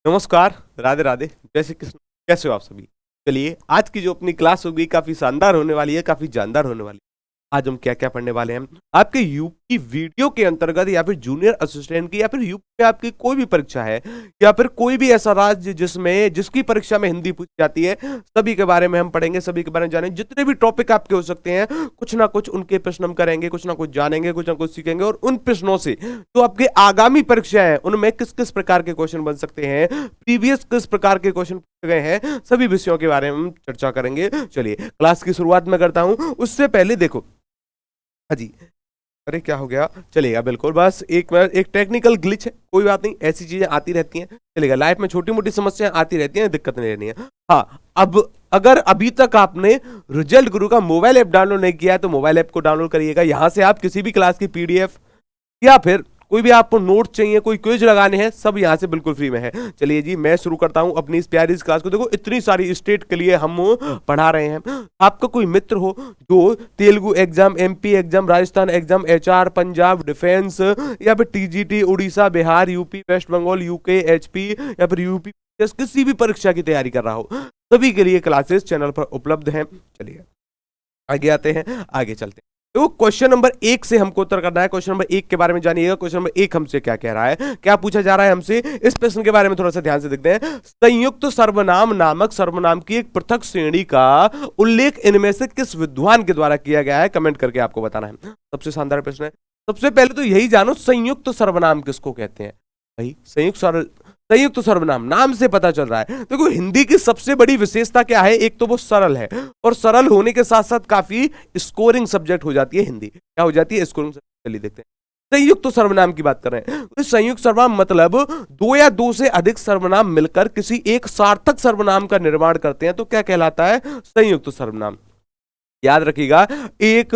नमस्कार, राधे राधे, जय श्री कृष्ण। कैसे हो आप सभी? चलिए, आज की जो अपनी क्लास होगी काफी शानदार होने वाली है, काफी जानदार होने वाली है। आज हम क्या क्या पढ़ने वाले हैं? आपके यूपी वीडियो के अंतर्गत या फिर जूनियर असिस्टेंट की या फिर यूपी में आपकी कोई भी परीक्षा है या फिर कोई भी ऐसा राज्य जिसकी परीक्षा में हिंदी पूछी जाती है, सभी के बारे में हम पढ़ेंगे, सभी के बारे में जानेंगे। जितने भी टॉपिक आपके हो सकते हैं, कुछ ना कुछ उनके प्रश्न हम करेंगे, कुछ ना कुछ जानेंगे, कुछ ना कुछ सीखेंगे और उन प्रश्नों से जो आपके आगामी परीक्षाएं हैं उनमें किस किस प्रकार के क्वेश्चन बन सकते हैं, प्रीवियस किस प्रकार के क्वेश्चन पूछे गए हैं, सभी विषयों के बारे में हम चर्चा करेंगे। चलिए, क्लास की शुरुआत में करता हूं। उससे पहले देखो, हाँ जी, अरे क्या हो गया? चलेगा, बिल्कुल, बस एक टेक्निकल ग्लिच है, कोई बात नहीं, ऐसी चीजें आती रहती हैं। चलेगा, लाइफ में छोटी मोटी समस्याएं आती रहती हैं, दिक्कत नहीं रहनी है। हाँ, अब अगर अभी तक आपने रिजल्ट गुरु का मोबाइल ऐप डाउनलोड नहीं किया है तो मोबाइल ऐप को डाउनलोड करिएगा। यहां से आप किसी भी क्लास की पीडीएफ या फिर कोई भी आपको नोट चाहिए, कोई क्विज लगाने हैं, सब यहां से बिल्कुल फ्री में है। चलिए जी, मैं शुरू करता हूं अपनी इस प्यारी क्लास को। देखो, इतनी सारी स्टेट के लिए हम पढ़ा रहे हैं। आपका कोई मित्र हो जो Telugu exam, MP exam, Rajasthan exam, HR, Punjab, defence या फिर TGT, Orissa, Bihar, UP, West Bengal, UK, HP या फिर यूपी किसी भी परीक्षा की तैयारी कर रहा हो, सभी के लिए क्लासेस चैनल पर उपलब्ध हैं। चलिए आगे आते हैं, आगे चलते हैं। तो क्वेश्चन नंबर 1 से हमको उत्तर करना है। क्वेश्चन नंबर 1 के बारे में जानिएगा। क्वेश्चन नंबर 1 हमसे क्या कह रहा है, क्या पूछा जा रहा है हमसे, इस प्रश्न के बारे में थोड़ा सा ध्यान से देखते हैं। संयुक्त सर्वनाम नामक सर्वनाम की एक पृथक श्रेणी का उल्लेख इनमें से किस विद्वान के द्वारा किया गया है? कमेंट करके आपको बताना है। सबसे शानदार प्रश्न है। सबसे पहले तो यही जानो, संयुक्त सर्वनाम किसको कहते हैं? भाई, संयुक्त सर्वनाम नाम से पता चल रहा है। देखो, हिंदी की सबसे बड़ी विशेषता क्या है? एक तो वो सरल है, और सरल होने के साथ साथ काफी स्कोरिंग सब्जेक्ट हो जाती है। हिंदी क्या हो जाती है? Scoring subject. चलिए देखते हैं। संयुक्त सर्वनाम की बात कर रहे हैं। संयुक्त सर्वनाम मतलब दो या दो से अधिक सर्वनाम मिलकर किसी एक सार्थक सर्वनाम का निर्माण करते हैं तो क्या कहलाता है? संयुक्त सर्वनाम। याद रखिएगा, एक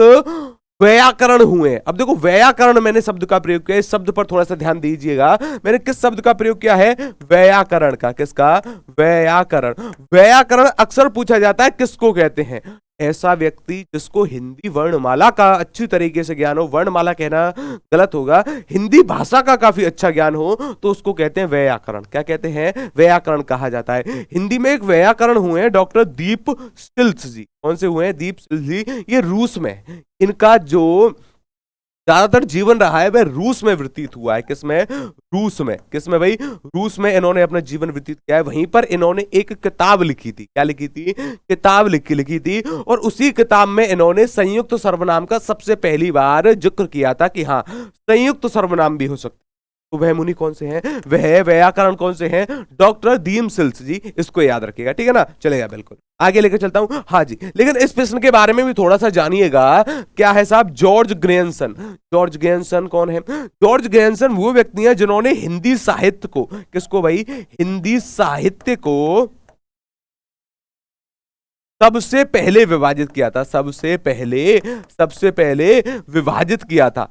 व्याकरण हुए। अब देखो, व्याकरण मैंने शब्द का प्रयोग किया, इस शब्द पर थोड़ा सा ध्यान दीजिएगा। मैंने किस शब्द का प्रयोग किया है? व्याकरण का। किसका? व्याकरण। व्याकरण अक्सर पूछा जाता है किसको कहते हैं? ऐसा व्यक्ति जिसको हिंदी वर्णमाला का अच्छी तरीके से ज्ञान हो, वर्णमाला कहना गलत होगा, हिंदी भाषा का काफी अच्छा ज्ञान हो, तो उसको कहते हैं व्याकरण। क्या कहते हैं? व्याकरण कहा जाता है। हिंदी में एक व्याकरण हुए हैं डॉक्टर दीप सिल्स जी। कौन से हुए हैं? दीप सिल्स जी। ये रूस में, इनका जो ज्यादातर जीवन रहा है वह रूस में व्यतीत हुआ है। किसमें? रूस में। किसमें भाई? रूस में इन्होंने अपना जीवन व्यतीत किया है। वहीं पर इन्होंने एक किताब लिखी थी। क्या लिखी थि? किताब लिखी थी। और उसी किताब में इन्होंने संयुक्त सर्वनाम का सबसे पहली बार जिक्र किया था कि हाँ, संयुक्त सर्वनाम भी हो सकते। तो वह मुनि कौन से हैं? वह व्याकरण कौन से हैं? डॉक्टर दीम सिल्स जी। इसको याद रखिएगा, ठीक है ना? चलेगा, बिल्कुल आगे लेकर चलता हूं। हाँ जी, लेकिन इस प्रश्न के बारे में भी थोड़ा सा जानिएगा। क्या है साहब? जॉर्ज ग्रेयसन। जॉर्ज ग्रेयसन कौन है? जॉर्ज ग्रेयसन वो व्यक्ति हैं जिन्होंने हिंदी साहित्य को, किसको भाई? हिंदी साहित्य को सबसे पहले विभाजित किया था। सबसे पहले विभाजित किया था।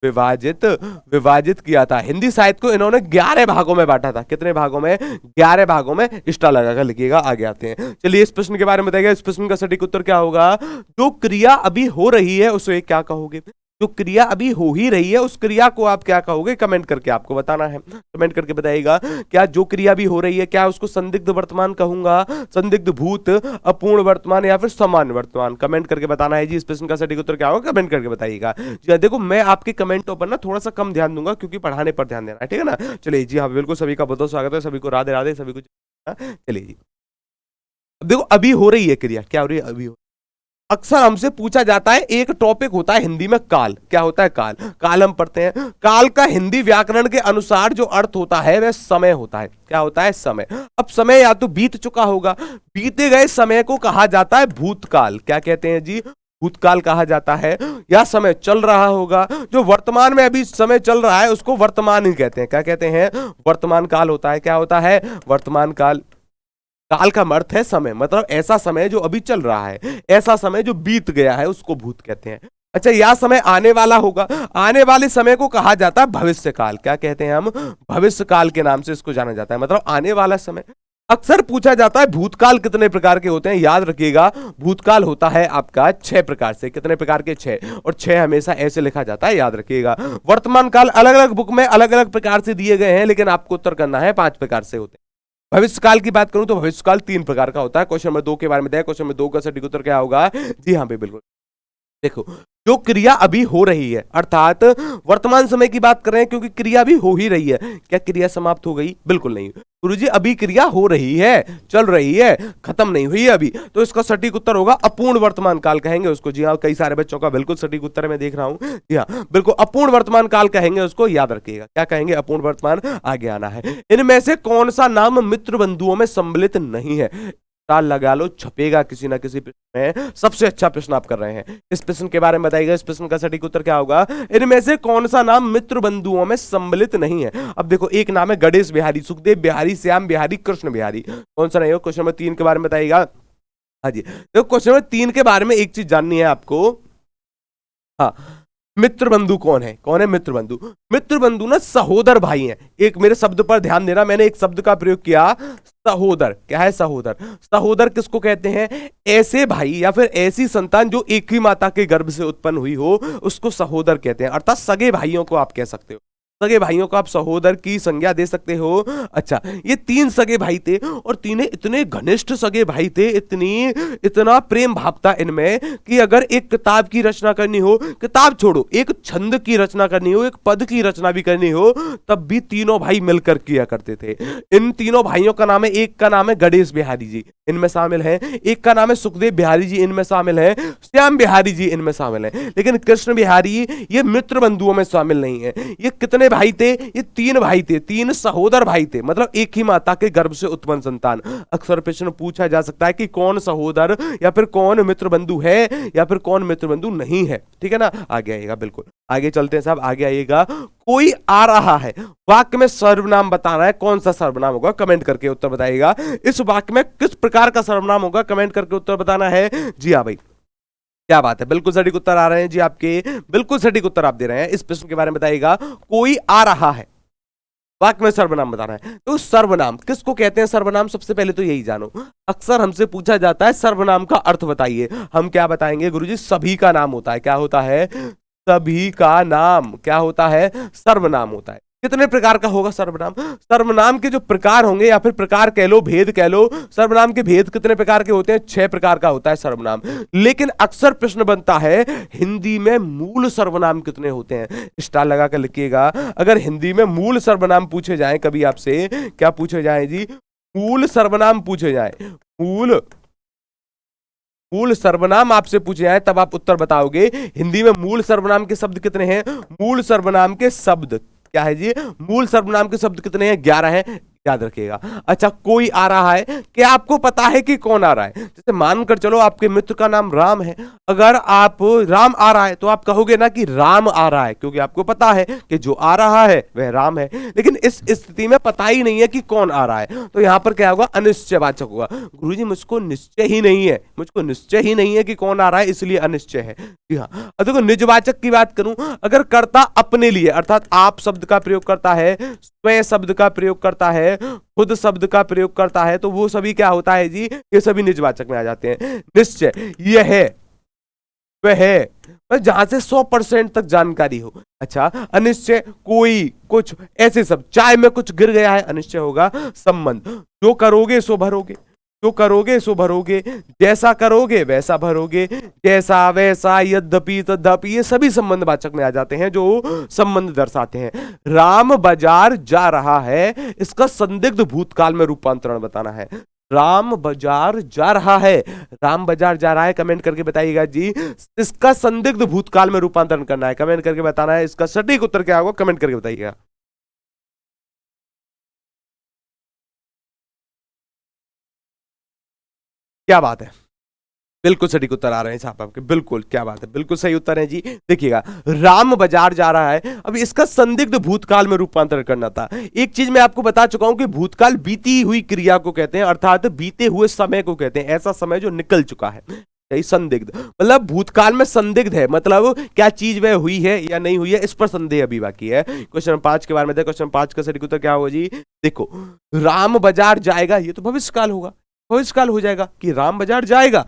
विभाजित किया था। हिंदी साहित्य को इन्होंने 11 भागों में बांटा था। कितने भागों में? 11 भागों में। स्टार लगाकर लिखिएगा। आगे आते हैं। चलिए, इस प्रश्न के बारे में बताइएगा। इस प्रश्न का सटीक उत्तर क्या होगा? जो क्रिया अभी हो रही है उसे क्या कहोगे? जो क्रिया अभी हो ही रही है उस क्रिया को आप क्या कहोगे? कमेंट करके आपको बताना है। कमेंट करके बताइएगा, क्या जो क्रिया अभी हो रही है, क्या उसको संदिग्ध वर्तमान कहूंगा, संदिग्ध भूत, अपूर्ण वर्तमान या फिर सामान्य वर्तमान? कमेंट करके बताना है जी। इस प्रश्न का सटीक उत्तर क्या होगा? कमेंट करके बताइएगा जी। देखो, मैं आपके कमेंटों पर ना थोड़ा सा कम ध्यान दूंगा क्योंकि पढ़ाने पर ध्यान देना है, ठीक है ना? चलिए जी, हाँ बिल्कुल, सभी का बहुत बहुत स्वागत है, सभी को राधे राधे, सभी को। चलिए जी, देखो, अभी हो रही है क्रिया, क्या हो रही है? अभी हो। अक्सर हमसे पूछा जाता है, एक टॉपिक होता है हिंदी में काल। क्या होता है? काल। काल हम पढ़ते हैं। काल का हिंदी व्याकरण के अनुसार जो अर्थ होता है वह समय होता है। क्या होता है? समय। अब समय या तो बीत चुका होगा, बीते गए समय को कहा जाता है भूतकाल। क्या कहते हैं जी? भूतकाल कहा जाता है। या समय चल रहा होगा, जो वर्तमान में अभी समय चल रहा है उसको वर्तमान ही कहते हैं। क्या कहते हैं? वर्तमान काल होता है। क्या होता है? वर्तमान काल। काल का अर्थ है समय, मतलब ऐसा समय जो अभी चल रहा है, ऐसा समय जो बीत गया है उसको भूत कहते हैं। अच्छा, यह समय आने वाला होगा, आने वाले समय को कहा जाता है भविष्य काल। क्या कहते हैं हम? भविष्य काल के नाम से इसको जाना जाता है, मतलब आने वाला समय। अक्सर पूछा जाता है भूतकाल कितने प्रकार के होते हैं? याद रखिएगा, भूतकाल होता है आपका 6 प्रकार से। कितने प्रकार के? 6। और 6 हमेशा ऐसे लिखा जाता है, याद रखिएगा। वर्तमान काल अलग अलग बुक में अलग अलग प्रकार से दिए गए हैं, लेकिन आपको उत्तर करना है 5 प्रकार से होते हैं। भविष्यकाल की बात करूं तो भविष्यकाल 3 प्रकार का होता है। क्वेश्चन नंबर 2 के बारे में दिया, क्वेश्चन नंबर 2 का सटीक उत्तर क्या होगा? जी हाँ भाई बिल्कुल। देखो, जो क्रिया अभी हो रही है, अर्थात वर्तमान समय की बात कर रहे हैं क्योंकि क्रिया भी हो ही रही है। क्या क्रिया समाप्त हो गई? बिल्कुल नहीं गुरुजी, अभी क्रिया हो रही है, चल रही है, खत्म नहीं हुई है अभी। तो इसका सटीक उत्तर होगा अपूर्ण वर्तमान काल कहेंगे उसको। जी हाँ, कई सारे बच्चों का बिल्कुल सटीक उत्तर है, मैं देख रहा हूं। जी हाँ बिल्कुल, अपूर्ण वर्तमान काल कहेंगे उसको, याद रखिएगा। क्या कहेंगे? अपूर्ण वर्तमान, आगे आना है। इनमें से कौन सा नाम मित्र बंधुओं में सम्मिलित नहीं है? ताल लगा लो, छपेगा किसी ना किसी प्रश्न में। सबसे अच्छा प्रश्न आप कर रहे हैं। इस प्रश्न के बारे में बताइएगा, इस प्रश्न का सटीक उत्तर क्या होगा? इनमें से कौन सा नाम मित्र बंधुओं में सम्मिलित नहीं है? अब देखो, एक नाम है गणेश बिहारी, सुखदेव बिहारी, श्याम बिहारी, कृष्ण बिहारी। कौन सा नहीं हो? क्वेश्चन नंबर 3 के बारे में बताइएगा। हाँ जी, देखो क्वेश्चन नंबर 3 के बारे में एक चीज जाननी है आपको। हाँ, मित्र बंधु कौन है? कौन है मित्र बंधु? मित्र बंधु ना सहोदर भाई हैं। एक मेरे शब्द पर ध्यान देना, मैंने एक शब्द का प्रयोग किया, सहोदर। क्या है सहोदर? सहोदर किसको कहते हैं? ऐसे भाई या फिर ऐसी संतान जो एक ही माता के गर्भ से उत्पन्न हुई हो, उसको सहोदर कहते हैं। अर्थात सगे भाइयों को आप कह सकते हो। सगे भाइयों को आप सहोदर की संज्ञा दे सकते हो। अच्छा, ये 3 सगे भाई थे और तीनों इतने घनिष्ठ सगे भाई थे, इतना प्रेम भाव था इनमें कि अगर एक किताब की रचना करनी हो, किताब छोड़ो, एक छंद की रचना करनी हो, एक पद की रचना भी करनी हो, तब भी तीनों भाई मिलकर किया करते थे। इन तीनों भाइयों का नाम है, एक का नाम है गणेश बिहारी जी, इनमें शामिल है। एक का नाम है सुखदेव बिहारी जी, इनमें शामिल है। श्याम बिहारी जी इनमें शामिल है। लेकिन कृष्ण बिहारी ये मित्र बंधुओं में शामिल नहीं है। ये कितने भाई थे? ये 3 भाई थे, 3 सहोदर भाई थे, मतलब एक ही माता के गर्भ से उत्पन्न संतान। अक्सर प्रश्न पूछा जा सकता है कि कौन सहोदर या फिर कौन मित्र बंधु है या फिर कौन मित्र बंधु नहीं है। ठीक है ना? आगे आइएगा, बिल्कुल आगे चलते हैं साहब, आगे आइएगा। कोई आ रहा है, वाक्य में सर्वनाम बताना है। कौन सा सर्वनाम होगा? कमेंट करके उत्तर बताइएगा। इस वाक्य में किस प्रकार का सर्वनाम होगा? कमेंट करके उत्तर बताना है। जी हाँ भाई, क्या बात है, बिल्कुल सटीक उत्तर आ रहे हैं जी आपके, बिल्कुल सटीक उत्तर आप दे रहे हैं। इस प्रश्न के बारे में बताइएगा। कोई आ रहा है, वाक्य में सर्वनाम बताना है। तो सर्वनाम किसको कहते हैं? सर्वनाम सबसे पहले तो यही जानो। अक्सर हमसे पूछा जाता है सर्वनाम का अर्थ बताइए। हम क्या बताएंगे गुरुजी? सभी का नाम होता है। क्या होता है? सभी का नाम। क्या होता है? सर्वनाम होता है। कितने प्रकार का होगा सर्वनाम? सर्वनाम के जो प्रकार होंगे या फिर प्रकार कह लो, भेद कह लो, सर्वनाम के भेद कितने प्रकार के होते हैं? 6 प्रकार का होता है सर्वनाम। लेकिन अक्सर प्रश्न बनता है हिंदी में मूल सर्वनाम कितने होते हैं? स्टार लगा कर लिखिएगा। अगर हिंदी में मूल सर्वनाम पूछे जाए कभी आपसे, क्या पूछे जाए जी? मूल सर्वनाम पूछे जाए, मूल सर्वनाम आपसे पूछे जाए तब आप उत्तर बताओगे। हिंदी में मूल सर्वनाम के शब्द कितने हैं? मूल सर्वनाम के शब्द क्या है जी? मूल सर्वनाम के शब्द कितने हैं? 11 हैं, याद रखिएगा। अच्छा, कोई आ रहा है, क्या आपको पता है कि कौन आ रहा है? जैसे मानकर चलो आपके मित्र का नाम राम है, अगर आप राम आ रहा है तो आप कहोगे ना कि राम आ रहा है, क्योंकि आपको पता है कि जो आ रहा है वह राम है। लेकिन इस स्थिति में पता ही नहीं है कि कौन आ रहा है, तो यहां पर क्या होगा? अनिश्चयवाचक होगा। गुरुजी मुझको निश्चय ही नहीं है, मुझको निश्चय ही नहीं है कि कौन आ रहा है, इसलिए अनिश्चय है। जी हाँ। अब देखो निजवाचक की बात करूं, अगर कर्ता अपने लिए अर्थात आप शब्द का प्रयोग करता है, स्वयं शब्द का प्रयोग करता है, खुद शब्द का प्रयोग करता है, तो वो सभी क्या होता है जी? ये सभी निजवाचक में आ जाते हैं। निश्चय यह है, वह है, जहां से 100% तक जानकारी हो। अच्छा, अनिश्चय कोई, कुछ, ऐसे सब। चाय में कुछ गिर गया है, अनिश्चय होगा। संबंध, जो करोगे सो भरोगे, जो करोगे सो भरोगे, जैसा करोगे वैसा भरोगे, जैसा वैसा, यद्यपि तद्यपि, ये सभी संबंध वाचक में आ जाते हैं जो संबंध दर्शाते हैं। राम बाजार जा रहा है, इसका संदिग्ध भूतकाल में रूपांतरण बताना है। राम बाजार जा रहा है, राम बाजार जा रहा है, कमेंट करके बताइएगा जी। इसका संदिग्ध भूतकाल में रूपांतरण करना है, कमेंट करके बताना है। इसका सटीक उत्तर क्या होगा? कमेंट करके बताइएगा। क्या बात है, बिल्कुल सटीक उत्तर आ रहे हैं साहब आपके, बिल्कुल, क्या बात है, बिल्कुल सही उत्तर है जी। देखिएगा, राम बाजार जा रहा है, अब इसका संदिग्ध भूतकाल में रूपांतरण करना था। एक चीज मैं आपको बता चुका हूं कि भूतकाल बीती हुई क्रिया को कहते हैं, अर्थात बीते हुए समय को कहते हैं, ऐसा समय जो निकल चुका है। संदिग्ध मतलब भूतकाल में संदिग्ध है, मतलब क्या चीज वह हुई है या नहीं हुई है, इस पर संदेह अभी बाकी है। क्वेश्चन 5 के बारे में, क्वेश्चन 5 का सटीक उत्तर क्या होगा जी? देखो, राम बाजार जाएगा, ये तो भविष्यकाल होगा, भविष्यकाल हो जाएगा कि राम बाजार जाएगा।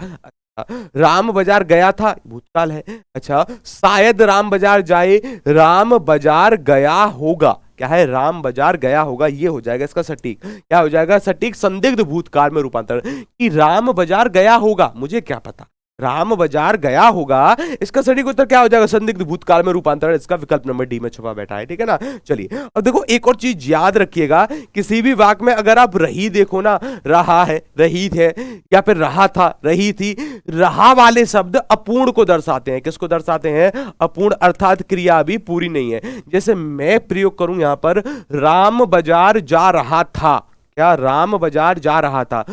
राम बाजार गया था, भूतकाल है। अच्छा, शायद राम बाजार जाए, राम बाजार गया होगा, क्या है, राम बाजार गया होगा, ये हो जाएगा इसका सटीक। क्या हो जाएगा सटीक, संदिग्ध भूतकाल में रूपांतरण, कि राम बाजार गया होगा, मुझे क्या पता, राम बाजार गया होगा, इसका सटीक उत्तर क्या हो जाएगा, संदिग्ध भूतकाल में रूपांतरण। इसका विकल्प नंबर डी में छुपा बैठा है, ठीक है ना। चलिए अब देखो एक और चीज याद रखिएगा, किसी भी वाक्य में अगर आप रही देखो ना, रहा है, रही थे, या फिर रहा था, रही थी, रहा वाले शब्द अपूर्ण को दर्शाते हैं। किसको दर्शाते हैं, अपूर्ण, अर्थात क्रिया अभी पूरी नहीं है। जैसे मैं प्रयोग करूं यहां पर, राम बाजार जा रहा था, क्या राम बाजार जा रहा था,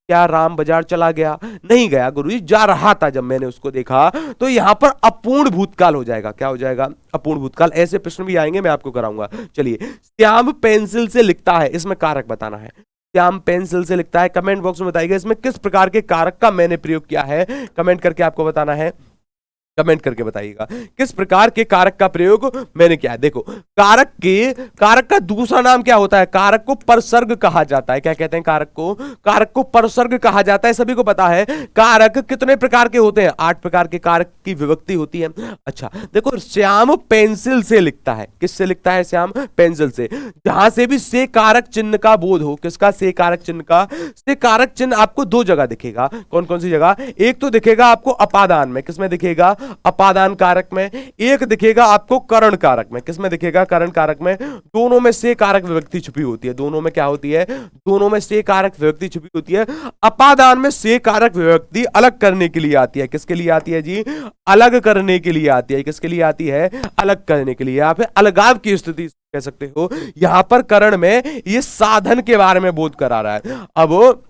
क्या राम बाजार चला गया, नहीं गया गुरुजी, जा रहा था जब मैंने उसको देखा, तो यहां पर अपूर्ण भूतकाल हो जाएगा। क्या हो जाएगा, अपूर्ण भूतकाल। ऐसे प्रश्न भी आएंगे, मैं आपको कराऊंगा। चलिए, श्याम पेंसिल से लिखता है, इसमें कारक बताना है। श्याम पेंसिल से लिखता है, कमेंट बॉक्स में बताइएगा इसमें किस प्रकार के कारक का मैंने प्रयोग किया है, कमेंट करके आपको बताना है, कमेंट करके बताइएगा किस प्रकार के कारक का प्रयोग मैंने किया है। देखो कारक का दूसरा नाम क्या होता है, कारक को परसर्ग कहा जाता है। क्या कहते हैं, कारक को परसर्ग कहा जाता है, सभी को पता है। कारक कितने प्रकार के होते हैं, 8 प्रकार के कारक की विभक्ति होती है। अच्छा देखो, श्याम पेंसिल से लिखता है, किससे लिखता है, श्याम पेंसिल से। जहां से भी से कारक चिन्ह का बोध हो, किसका, से कारक चिन्ह का। से कारक चिन्ह आपको 2 जगह दिखेगा, कौन कौन सी जगह, एक तो दिखेगा आपको अपादान में, किसमें दिखेगा, अपादान कारक में, एक दिखेगा आपको करण कारक में, किसमें दिखेगा, करण कारक में। दोनों में से कारक विभक्ति छुपी होती है, दोनों में क्या होती है, दोनों में से कारक विभक्ति छुपी होती है। अपादान में से कारक विभक्ति अलग करने के लिए आती है, किसके लिए आती है जी, अलग करने के लिए आती है, किसके लिए आती है, अलग करने के लिए, या फिर अलगाव की स्थिति कह सकते हो। यहां पर करण में ये साधन के बारे में बोध करा रहा है। अब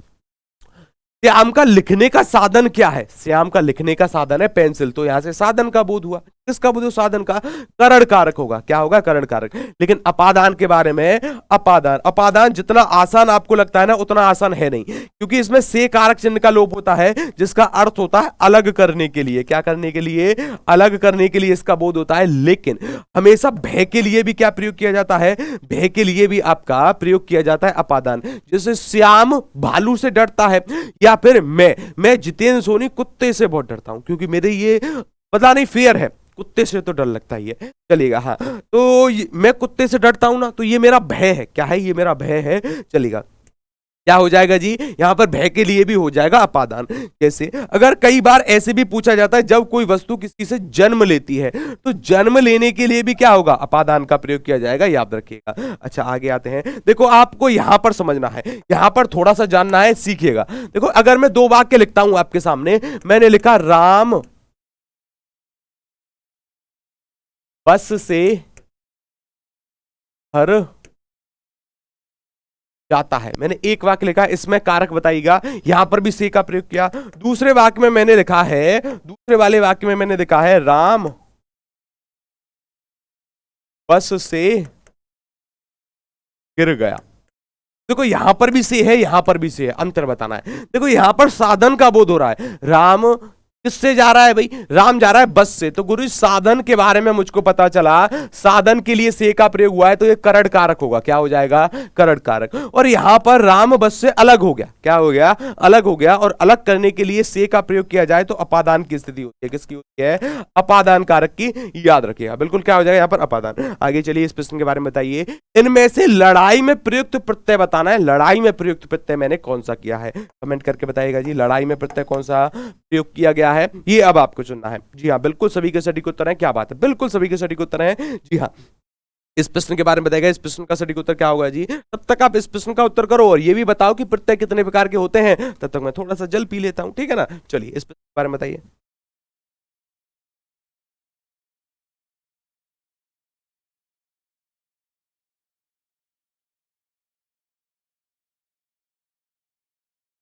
श्याम का लिखने का साधन क्या है, श्याम का लिखने का साधन है पेंसिल, तो यहां से साधन का बोध हुआ, किसका बोध हुआ, साधन का, करण कारक होगा, क्या होगा, करण कारक। लेकिन अपादान के बारे में, अपादान जितना आसान आपको लगता है ना, उतना आसान है नहीं, क्योंकि इसमें से कारक चिन्ह का लोप होता है, जिसका अर्थ होता है अलग करने के लिए। क्या करने के लिए, अलग करने के लिए इसका बोध होता है। लेकिन हमेशा भय के लिए भी क्या प्रयोग किया जाता है, भय के लिए भी आपका प्रयोग किया जाता है अपादान। जैसे श्याम भालू से डरता है, या फिर मैं जितेंद्र सोनी कुत्ते से बहुत डरता हूं, क्योंकि मेरे ये पता नहीं फेयर है, कुत्ते से तो डर लगता ही है, चलेगा। हाँ, तो मैं कुत्ते से डरता हूं ना, तो ये मेरा भय है, क्या है, ये मेरा भय है, चलेगा। क्या हो जाएगा जी, यहां पर भय के लिए भी हो जाएगा अपादान। कैसे, अगर कई बार ऐसे भी पूछा जाता है, जब कोई वस्तु किसी से जन्म लेती है, तो जन्म लेने के लिए भी क्या होगा, अपादान का प्रयोग किया जाएगा, याद रखिएगा। अच्छा आगे आते हैं, देखो आपको यहां पर समझना है, यहां पर थोड़ा सा जानना है, सीखिएगा। देखो अगर मैं 2 वाक्य लिखता हूं आपके सामने, मैंने लिखा राम बस से घर जाता है, मैंने एक वाक्य लिखा, इसमें कारक बताइएगा, यहां पर भी से का प्रयोग किया। दूसरे वाक्य में मैंने लिखा है, दूसरे वाले वाक्य में मैंने लिखा है राम बस से गिर गया। देखो यहां पर भी से है, यहां पर भी से है, अंतर बताना है। देखो यहां पर साधन का बोध हो रहा है, राम किससे जा रहा है भाई, राम जा रहा है बस से, तो गुरु साधन के बारे में मुझको पता चला, साधन के लिए से का प्रयोग हुआ है, तो ये करण कारक होगा, क्या हो जाएगा, करण कारक। और यहां पर राम बस से अलग हो गया, क्या हो गया, अलग हो गया, और अलग करने के लिए से का प्रयोग किया जाए तो अपादान की स्थिति होती है, किसकी होती है, अपादान कारक की, याद रखिएगा बिल्कुल, क्या हो जाएगा यहां पर, अपादान। आगे चलिए इस प्रश्न के बारे में बताइए, इनमें से लड़ाई में प्रयुक्त प्रत्यय बताना है, लड़ाई में प्रयुक्त प्रत्यय मैंने कौन सा किया है, कमेंट करके बताइएगा जी, लड़ाई में प्रत्यय कौन सा प्रयोग किया गया है, ये अब आपको चुनना है। जी हाँ, बिल्कुल सभी के सटीक उत्तर है, क्या बात है, बिल्कुल सभी के सटीक उत्तर है। जी हाँ, इस प्रश्न के बारे में बताएगा, इस प्रश्न का सटीक उत्तर क्या होगा जी। तब तक आप इस प्रश्न का उत्तर करो और ये भी बताओ कि प्रत्यय कितने प्रकार के होते हैं, तब तक मैं थोड़ा सा जल पी लेता हूं, ठीक है ना। चलिए इस प्रश्न के बारे में बताइए।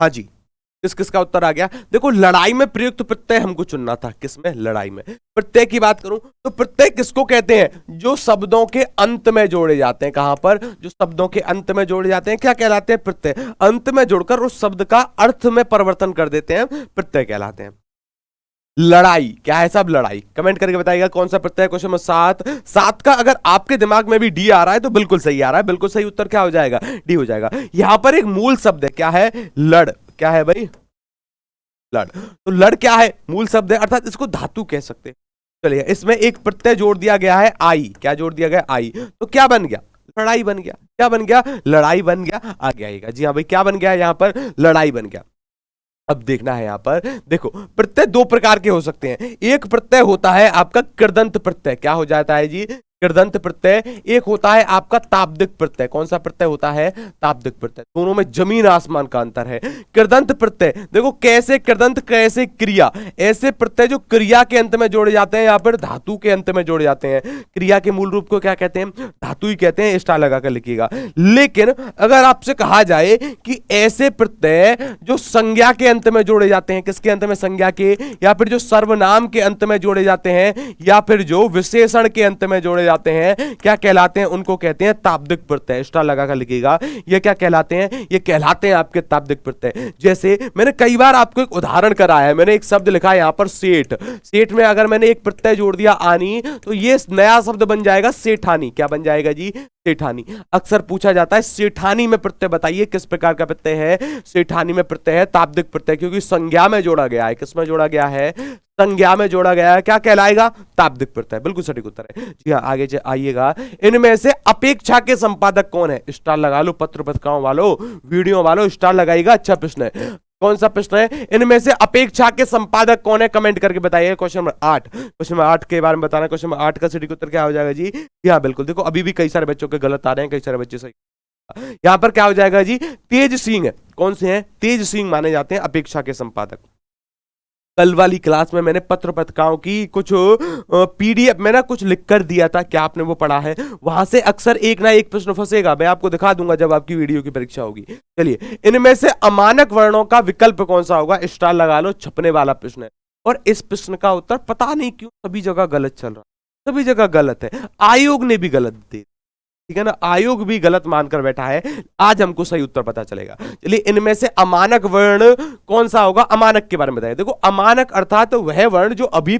हाँ जी, किस किस का उत्तर आ गया। देखो लड़ाई में प्रयुक्त प्रत्यय हमको चुनना था, किसमें, लड़ाई में। प्रत्यय की बात करूं तो प्रत्यय किसको कहते हैं, जो शब्दों के अंत में जोड़े जाते हैं, कहां पर, जो शब्दों के अंत में जोड़े जाते हैं, क्या कहलाते हैं, प्रत्यय। अंत में जोड़कर उस शब्द का अर्थ में परिवर्तन कर देते हैं, प्रत्यय कहलाते हैं। लड़ाई क्या है साहब, लड़ाई, कमेंट करके बताइएगा कौन सा प्रत्यय, क्वेश्चन नंबर 7 का अगर आपके दिमाग में भी डी आ रहा है तो बिल्कुल सही आ रहा है, बिल्कुल सही उत्तर क्या हो जाएगा, डी हो जाएगा। यहां पर एक मूल शब्द है, क्या है, लड़, क्या है भाई, लड़। तो लड़ क्या है, मूल शब्द है, अर्थात इसको धातु कह सकते हैं। चलिए इसमें एक प्रत्यय जोड़ दिया गया है आई, क्या जोड़ दिया गया, आई, तो क्या बन गया, लड़ाई बन गया। क्या बन गया? लड़ाई बन गया। आगे आएगा जी हाँ भाई, क्या बन गया यहाँ पर? लड़ाई बन गया। अब देखना है यहां पर, देखो प्रत्यय दो प्रकार के हो सकते हैं। एक प्रत्यय होता है आपका कृदंत प्रत्यय। क्या हो जाता है जी? कृदंत प्रत्यय। एक होता है आपका ताब्दिक प्रत्यय। कौन सा प्रत्यय होता है? ताब्दिक प्रत्यय। दोनों में जमीन आसमान का अंतर है। कृदंत प्रत्यय देखो कैसे कृदंत, कैसे क्रिया, ऐसे प्रत्यय जो क्रिया के अंत में जोड़े जाते हैं, यहां पर धातु के अंत में जोड़े जाते हैं। क्रिया के मूल रूप को क्या कहते हैं? धातु ही कहते हैं। स्टार लगा कर लिखिएगा। लेकिन अगर आपसे कहा जाए कि ऐसे प्रत्यय जो संज्ञा के अंत में जोड़े जाते हैं, किसके अंत में? संज्ञा के, या फिर जो सर्वनाम के अंत में जोड़े जाते हैं, या फिर जो विशेषण के अंत में जोड़े जाते हैं, क्या कहलाते हैं? उनको कहते हैं ताब्दिक प्रत्यय। स्टार लगाकर लिखिएगा। ये क्या कहलाते हैं? ये कहलाते हैं आपके ताब्दिक प्रत्यय। जैसे मैंने कई बार आपको एक उदाहरण कराया है, मैंने एक शब्द लिखा है यहां पर सेठ। सेठ में अगर मैंने एक प्रत्यय जोड़ दिया आनी, तो ये नया शब्द बन जाएगा सेठानी। क्या बन जाएगा जी? सेठानी। अक्सर पूछा जाता है सेठानी में प्रत्यय बताइए किस प्रकार का प्रत्यय है? सेठानी में प्रत्यय है ताब्दिक प्रत्यय, क्योंकि संज्ञा में जोड़ा गया है। किसमें जोड़ा गया है? संज्ञा में जोड़ा गया है। क्या कहलाएगा? ताब्दिक प्रत्यय। बिल्कुल सटीक उत्तर है जी हाँ। आगे आइएगा। इनमें से अपेक्षा के संपादक कौन है? स्टार लगा लो पत्र पत्रिकाओं वालों, वीडियो वालों, स्टार लगाइएगा। अच्छा प्रश्न है। कौन सा प्रश्न है? इनमें से अपेक्षा के संपादक कौन है? कमेंट करके बताइए। क्वेश्चन नंबर 8, क्वेश्चन नंबर 8 के बारे में बताना। क्वेश्चन नंबर 8 का सटीक उत्तर क्या हो जाएगा जी? हाँ बिल्कुल। देखो अभी भी कई सारे बच्चों के गलत आ रहे हैं, कई सारे बच्चे सही। यहां पर क्या हो जाएगा जी? तेज सिंह है। कौन से हैं? तेज सिंह माने जाते हैं अपेक्षा के संपादक। कल वाली क्लास में मैंने पत्र पत्रिकाओं की कुछ पीडीएफ में ना कुछ लिख कर दिया था, क्या आपने वो पढ़ा है? वहां से अक्सर एक ना एक प्रश्न फंसेगा, मैं आपको दिखा दूंगा जब आपकी वीडियो की परीक्षा होगी। चलिए, इनमें से अमानक वर्णों का विकल्प कौन सा होगा? स्टार लगा लो, छपने वाला प्रश्न है। और इस प्रश्न का उत्तर पता नहीं क्यों सभी जगह गलत चल रहा है, सभी जगह गलत है। आयोग ने भी गलत दे, ठीक है ना, आयोग भी गलत मानकर बैठा है। आज हमको सही उत्तर पता चलेगा। चलिए, इनमें से अमानक वर्ण कौन सा होगा? अमानक के बारे में बताइए। देखो अमानक अर्थात तो वह वर्ण जो अभी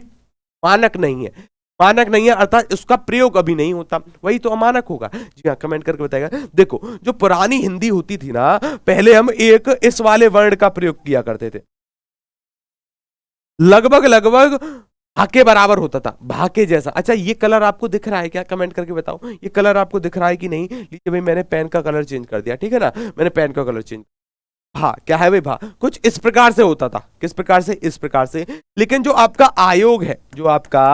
मानक नहीं है, मानक नहीं है अर्थात उसका प्रयोग अभी नहीं होता, वही तो अमानक होगा। जी हाँ, कमेंट करके बताएगा। देखो जो पुरानी हिंदी होती थी ना, पहले हम एक इस वाले वर्ण का प्रयोग किया करते थे, लगभग लगभग भा के बराबर होता था, भा के जैसा। अच्छा ये कलर आपको दिख रहा है क्या? कमेंट करके बताओ, ये कलर आपको दिख रहा है कि नहीं? लीजिए भाई, मैंने पेन का कलर चेंज कर दिया, ठीक है ना, मैंने पेन का कलर चेंज। भा क्या है भाई? भा कुछ इस प्रकार से होता था। किस प्रकार से? इस प्रकार से। लेकिन जो आपका आयोग है, जो आपका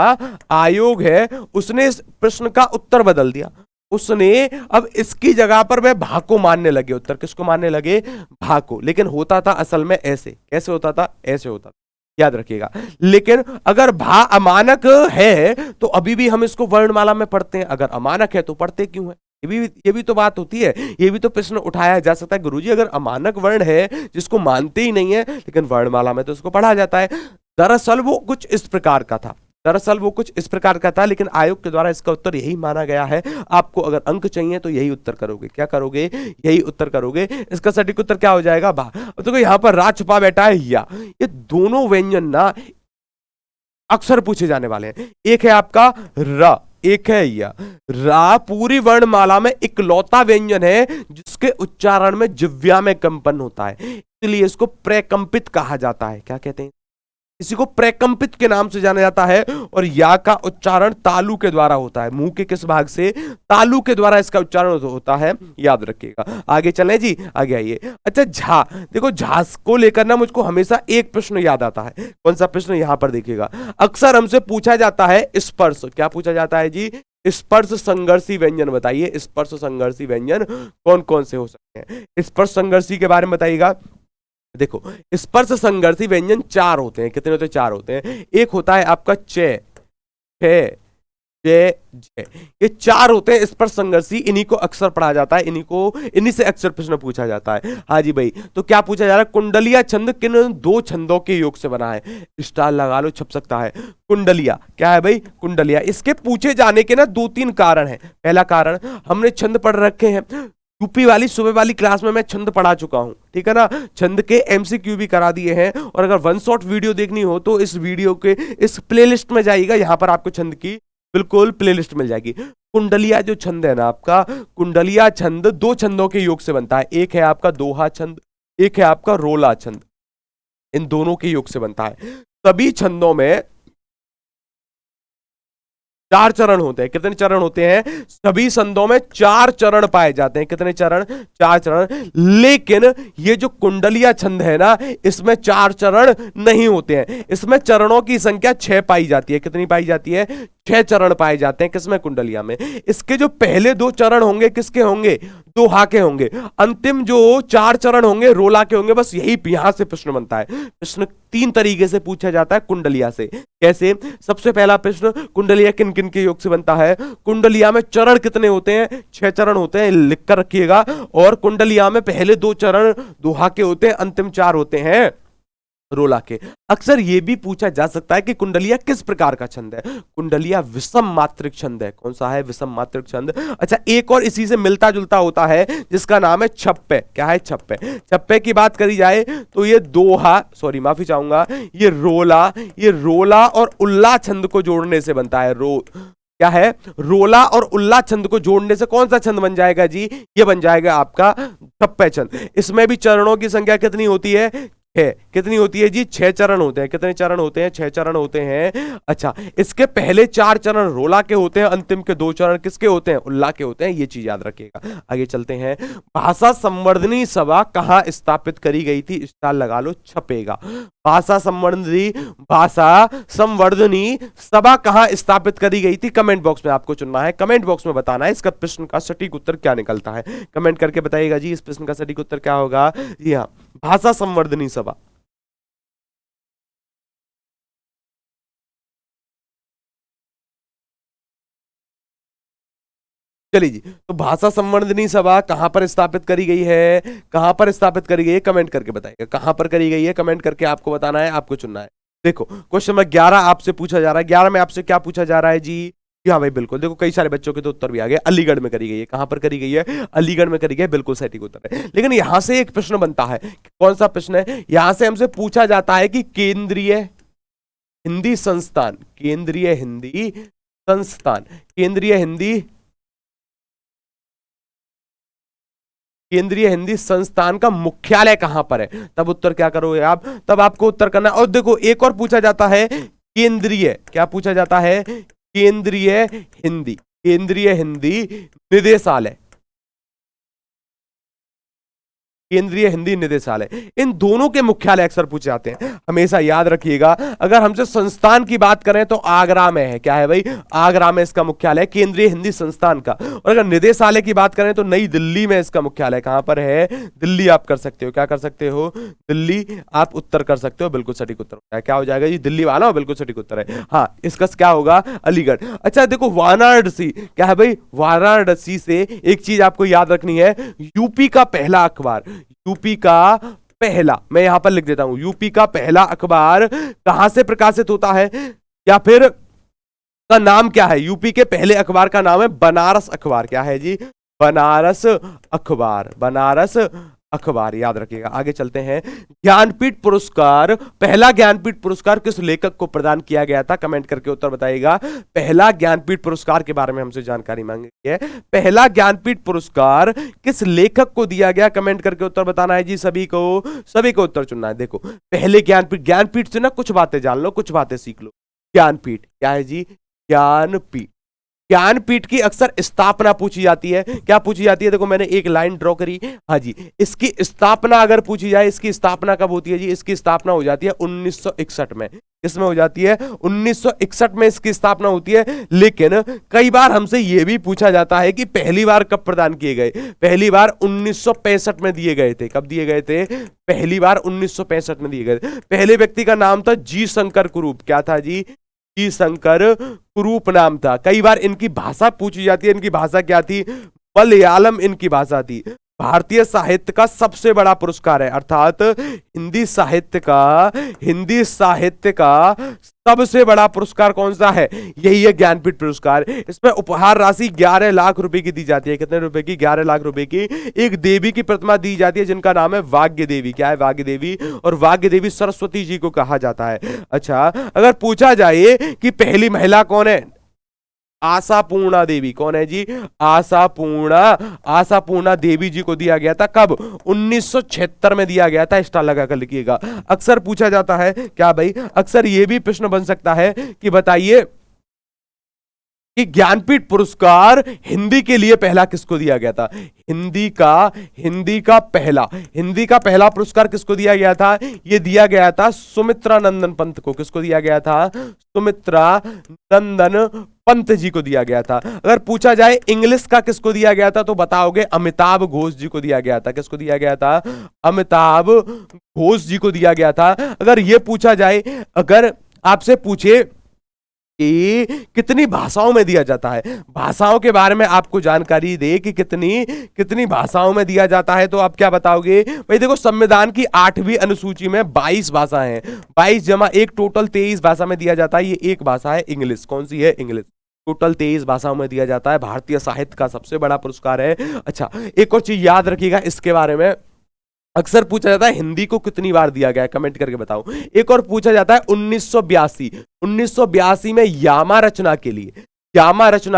आयोग है, उसने इस प्रश्न का उत्तर बदल दिया। उसने अब इसकी जगह पर वह भा को मानने लगे उत्तर। किसको मानने लगे? भा को। लेकिन होता था असल में ऐसे। कैसे होता था? ऐसे होता था, याद रखिएगा। लेकिन अगर भा अमानक है तो अभी भी हम इसको वर्णमाला में पढ़ते हैं, अगर अमानक है तो पढ़ते क्यों है? ये भी तो बात होती है, ये भी तो प्रश्न उठाया जा सकता है। गुरुजी अगर अमानक वर्ण है जिसको मानते ही नहीं है, लेकिन वर्णमाला में तो उसको पढ़ा जाता है। दरअसल वो कुछ इस प्रकार का था, दरअसल वो कुछ इस प्रकार का था, लेकिन आयोग के द्वारा इसका उत्तर यही माना गया है। आपको अगर अंक चाहिए तो यही उत्तर करोगे। क्या करोगे? यही उत्तर करोगे। इसका सटीक उत्तर क्या हो जाएगा? भा। तो यहाँ पर रा छुपा बैठा है या। ये दोनों व्यंजन ना अक्सर पूछे जाने वाले हैं। एक है आपका र, एक है या। रा पूरी वर्णमाला में इकलौता व्यंजन है जिसके उच्चारण में जिह्वा में कंपन होता है, इसलिए इसको प्रकंपित कहा जाता है। क्या कहते हैं? इसी को प्रकंपित के नाम से जाना जाता है। और या का उच्चारण तालु के द्वारा होता है। मुंह के किस भाग से? तालु के द्वारा इसका उच्चारण होता है, याद रखिएगा। आगे चलें जी, आगे आइए। अच्छा झा, देखो झा को लेकर ना मुझको हमेशा एक प्रश्न याद आता है। कौन सा प्रश्न? यहां पर देखिएगा। अक्सर हमसे पूछा जाता है स्पर्श। क्या पूछा जाता है जी? स्पर्श संघर्षी व्यंजन बताइए। स्पर्श संघर्षी व्यंजन कौन कौन से हो सकते हैं? स्पर्श संघर्षी के बारे में बताइएगा। देखो स्पर्श संघर्षी व्यंजन चार होते हैं। कितने होते हैं? चार होते हैं। एक होता है आपका चे, छे, जे, जे। ये चार होते हैं स्पर्श संघर्षी। इन्हीं को अक्सर पढ़ा जाता है, इन्हीं से अक्सर प्रश्न पूछा जाता है। हाँ जी भाई, तो क्या पूछा जा रहा है? कुंडलिया छंद किन दो छंदों के योग से बना है? स्टार लगा लो, छप सकता है। कुंडलिया क्या है भाई? कुंडलिया। इसके पूछे जाने के ना दो तीन कारण है। पहला कारण, हमने छंद पढ़ रखे हैं, यूपी वाली सुबह वाली क्लास में मैं छंद पढ़ा चुका हूं, ठीक है ना, छंद के एमसीक्यू भी करा दिए हैं। और अगर वन शॉट वीडियो देखनी हो तो इस वीडियो के इस प्लेलिस्ट में जाइएगा, यहां पर आपको छंद की बिल्कुल प्लेलिस्ट मिल जाएगी। कुंडलिया जो छंद है ना आपका, कुंडलिया छंद दो छंदों के योग से बनता है। एक है आपका दोहा छंद, एक है आपका रोला छंद। इन दोनों के योग से बनता है। सभी छंदों में 4 चरण होते हैं। कितने चरण होते हैं? सभी संधों में 4 चरण पाए जाते हैं। कितने चरण? 4 चरण। लेकिन ये जो कुंडलिया छंद है ना, इसमें 4 चरण नहीं होते हैं। इसमें चरणों की संख्या 6 पाई जाती है। कितनी पाई जाती है? 6 चरण पाए जाते हैं। किसमें? कुंडलिया में। इसके जो पहले 2 चरण होंगे किसके होंगे? दोहा के होंगे। अंतिम जो 4 चरण होंगे रोला के होंगे। बस यही यहां से प्रश्न बनता है। प्रश्न 3 तरीके से पूछा जाता है कुंडलिया से। कैसे? सबसे पहला प्रश्न, कुंडलिया किन किन के योग से बनता है? कुंडलिया में चरण कितने होते हैं? 6 चरण होते हैं, लिखकर रखिएगा। और कुंडलिया में पहले 2 चरण दोहा के होते हैं, अंतिम 4 होते हैं रोला के। अक्सर यह भी पूछा जा सकता है कि कुंडलिया किस प्रकार का छंद है? कुंडलिया विषम मात्रिक छंद है। कौन सा है? विषम मात्रिक छंद। अच्छा, एक और इसी से मिलता जुलता होता है जिसका नाम है छप्पे। क्या है? छप्पे। छप्पे की बात करी जाए तो ये दोहा, सॉरी माफी चाहूंगा, ये रोला और उल्ला छंद को जोड़ने से बनता है। क्या है? रोला और उल्ला छंद को जोड़ने से कौन सा छंद बन जाएगा जी? ये बन जाएगा आपका छप्पे छंद। इसमें भी चरणों की संख्या कितनी होती है? कितनी होती है जी? 6 चरण होते हैं। कितने चरण होते हैं? 6 चरण होते हैं। अच्छा, इसके पहले 4 चरण रोला के होते हैं, अंतिम के 2 चरण किसके होते हैं? उल्ला के होते हैं। ये चीज याद रखिएगा। आगे चलते हैं। भाषा संवर्धनी सभा कहां स्थापित करी गई थी? स्टार लगा लो, छपेगा। भाषा संवर्धनी सभा कहां स्थापित करी गई थी? कमेंट बॉक्स में आपको चुनना है, कमेंट बॉक्स में बताना है इसका प्रश्न का सटीक उत्तर क्या निकलता है। कमेंट करके बताइएगा जी इस प्रश्न का सटीक उत्तर क्या होगा। जी हाँ, भाषा संवर्धनी सभा। चलिए जी, तो भाषा संवर्धनी सभा कहां पर स्थापित करी गई है? कहां पर स्थापित करी गई है? कमेंट करके बताइएगा कहां पर करी गई है। कमेंट करके आपको बताना है, आपको चुनना है। देखो, क्वेश्चन नंबर 11 आपसे पूछा जा रहा है। 11 में आपसे क्या पूछा जा रहा है जी? हाँ भाई बिल्कुल, देखो कई सारे बच्चों के तो उत्तर भी आ गए। अलीगढ़ में करी गई है। कहां पर करी गई है? अलीगढ़ में करी गई है। बिल्कुल सटीक उत्तर है। लेकिन यहां से एक प्रश्न बनता है। कौन सा प्रश्न है? यहां से हमसे पूछा जाता है कि केंद्रीय हिंदी संस्थान, केंद्रीय हिंदी संस्थान, केंद्रीय हिंदी संस्थान का मुख्यालय कहां पर है? तब उत्तर क्या करोगे आप? तब आपको उत्तर करना। और देखो, एक और पूछा जाता है केंद्रीय, क्या पूछा जाता है? केंद्रीय हिंदी निदेशालय, केंद्रीय हिंदी निदेशालय। इन दोनों के मुख्यालय अक्सर पूछे जाते हैं, हमेशा याद रखिएगा। अगर हमसे संस्थान की बात करें तो आगरा में है। क्या है भाई? आगरा में इसका मुख्यालय, केंद्रीय हिंदी संस्थान का। और अगर निदेशालय की बात करें तो नई दिल्ली में इसका मुख्यालय। कहां पर है? दिल्ली। आप कर सकते हो, क्या कर सकते हो? दिल्ली आप उत्तर कर सकते हो। बिल्कुल सटीक उत्तर होता है। क्या हो जाएगा जी? दिल्ली वाला बिल्कुल सटीक उत्तर है। हाँ, इसका क्या होगा? अलीगढ़। अच्छा देखो, वाराणसी, क्या है भाई? वाराणसी से एक चीज आपको याद रखनी है, यूपी का पहला अखबार, यूपी का पहला, मैं यहां पर लिख देता हूं, यूपी का पहला अखबार कहां से प्रकाशित होता है? या फिर का नाम क्या है? यूपी के पहले अखबार का नाम है बनारस अखबार। क्या है जी? बनारस अखबार, बनारस अखबार, याद रखिएगा। आगे चलते हैं। ज्ञानपीठ पुरस्कार, पहला ज्ञानपीठ पुरस्कार किस लेखक को प्रदान किया गया था? कमेंट करके उत्तर बताइएगा। पहला ज्ञानपीठ पुरस्कार के बारे में हमसे जानकारी मांगी है। पहला ज्ञानपीठ पुरस्कार किस लेखक को दिया गया? कमेंट करके उत्तर बताना है जी सभी को, सभी को उत्तर चुनना है। देखो, पहले ज्ञानपीठ, ज्ञानपीठ से ना कुछ बातें जान लो, कुछ बातें सीख लो। ज्ञानपीठ क्या है जी? ज्ञानपीठ, ज्ञानपीठ की अक्सर स्थापना पूछी जाती है। क्या पूछी जाती है? देखो मैंने एक लाइन ड्रॉ करी। हाँ जी, इसकी स्थापना अगर पूछी जाए, इसकी स्थापना कब होती है जी? इसकी स्थापना हो जाती है 1961 में। किसमें हो जाती है? 1961 में इसकी स्थापना होती है। लेकिन कई बार हमसे यह भी पूछा जाता है कि पहली बार कब प्रदान किए गए? पहली बार 1965 में दिए गए थे। कब दिए गए थे? पहली बार 1965 में दिए गए थे। पहले व्यक्ति का नाम था जी शंकर कुरूप। क्या था जी? जी शंकर कुरूप नाम था। कई बार इनकी भाषा पूछी जाती है। इनकी भाषा क्या थी? मलयालम इनकी भाषा थी। भारतीय साहित्य का सबसे बड़ा पुरस्कार है, अर्थात हिंदी साहित्य का सबसे बड़ा पुरस्कार कौन सा है? यही है ज्ञानपीठ पुरस्कार। इसमें उपहार राशि 11 लाख रुपए की दी जाती है। कितने रुपए की? 11 लाख रुपए की। एक देवी की प्रतिमा दी जाती है जिनका नाम है वाग्य देवी। क्या है? वाग्य देवी। और वाग्य देवी सरस्वती जी को कहा जाता है। अच्छा, अगर पूछा जाए कि पहली महिला कौन है? आशापूर्णा देवी। कौन है जी? आशापूर्णा देवी जी को दिया गया था। कब? 1976 में दिया गया था। स्टार लगा कर लिखिएगा। अक्सर पूछा जाता है, क्या भाई, अक्सर यह भी प्रश्न बन सकता है कि बताइए कि ज्ञानपीठ पुरस्कार हिंदी के लिए पहला किसको दिया गया था? हिंदी का पहला पुरस्कार किसको दिया गया था? ये दिया गया था सुमित्रा नंदन पंत को। किसको दिया गया था? सुमित्रा नंदन पंत जी को दिया गया था। अगर पूछा जाए इंग्लिश का किसको दिया गया था तो बताओगे अमिताभ घोष जी को दिया गया था। किसको दिया गया था? अमिताभ घोष जी को दिया गया था। अगर ये पूछा जाए, अगर आपसे पूछे कि कितनी भाषाओं में दिया जाता है, भाषाओं के बारे में आपको जानकारी दे कि कितनी भाषाओं में दिया जाता है, तो आप क्या बताओगे? भाई देखो, संविधान की 8वीं अनुसूची में 22 भाषाएं हैं। 22 जमा 1 टोटल 23 भाषा में दिया जाता है। ये एक भाषा है इंग्लिश। कौन सी है? इंग्लिश। टोटल 23 भाषाओं में दिया जाता है। भारतीय साहित्य का सबसे बड़ा पुरस्कार है। अच्छा, एक और चीज याद रखिएगा इसके बारे में, अक्सर पूछा जाता है हिंदी को कितनी बार दिया गया है, कमेंट करके बताओ। एक और पूछा जाता है 1982 में यामा रचना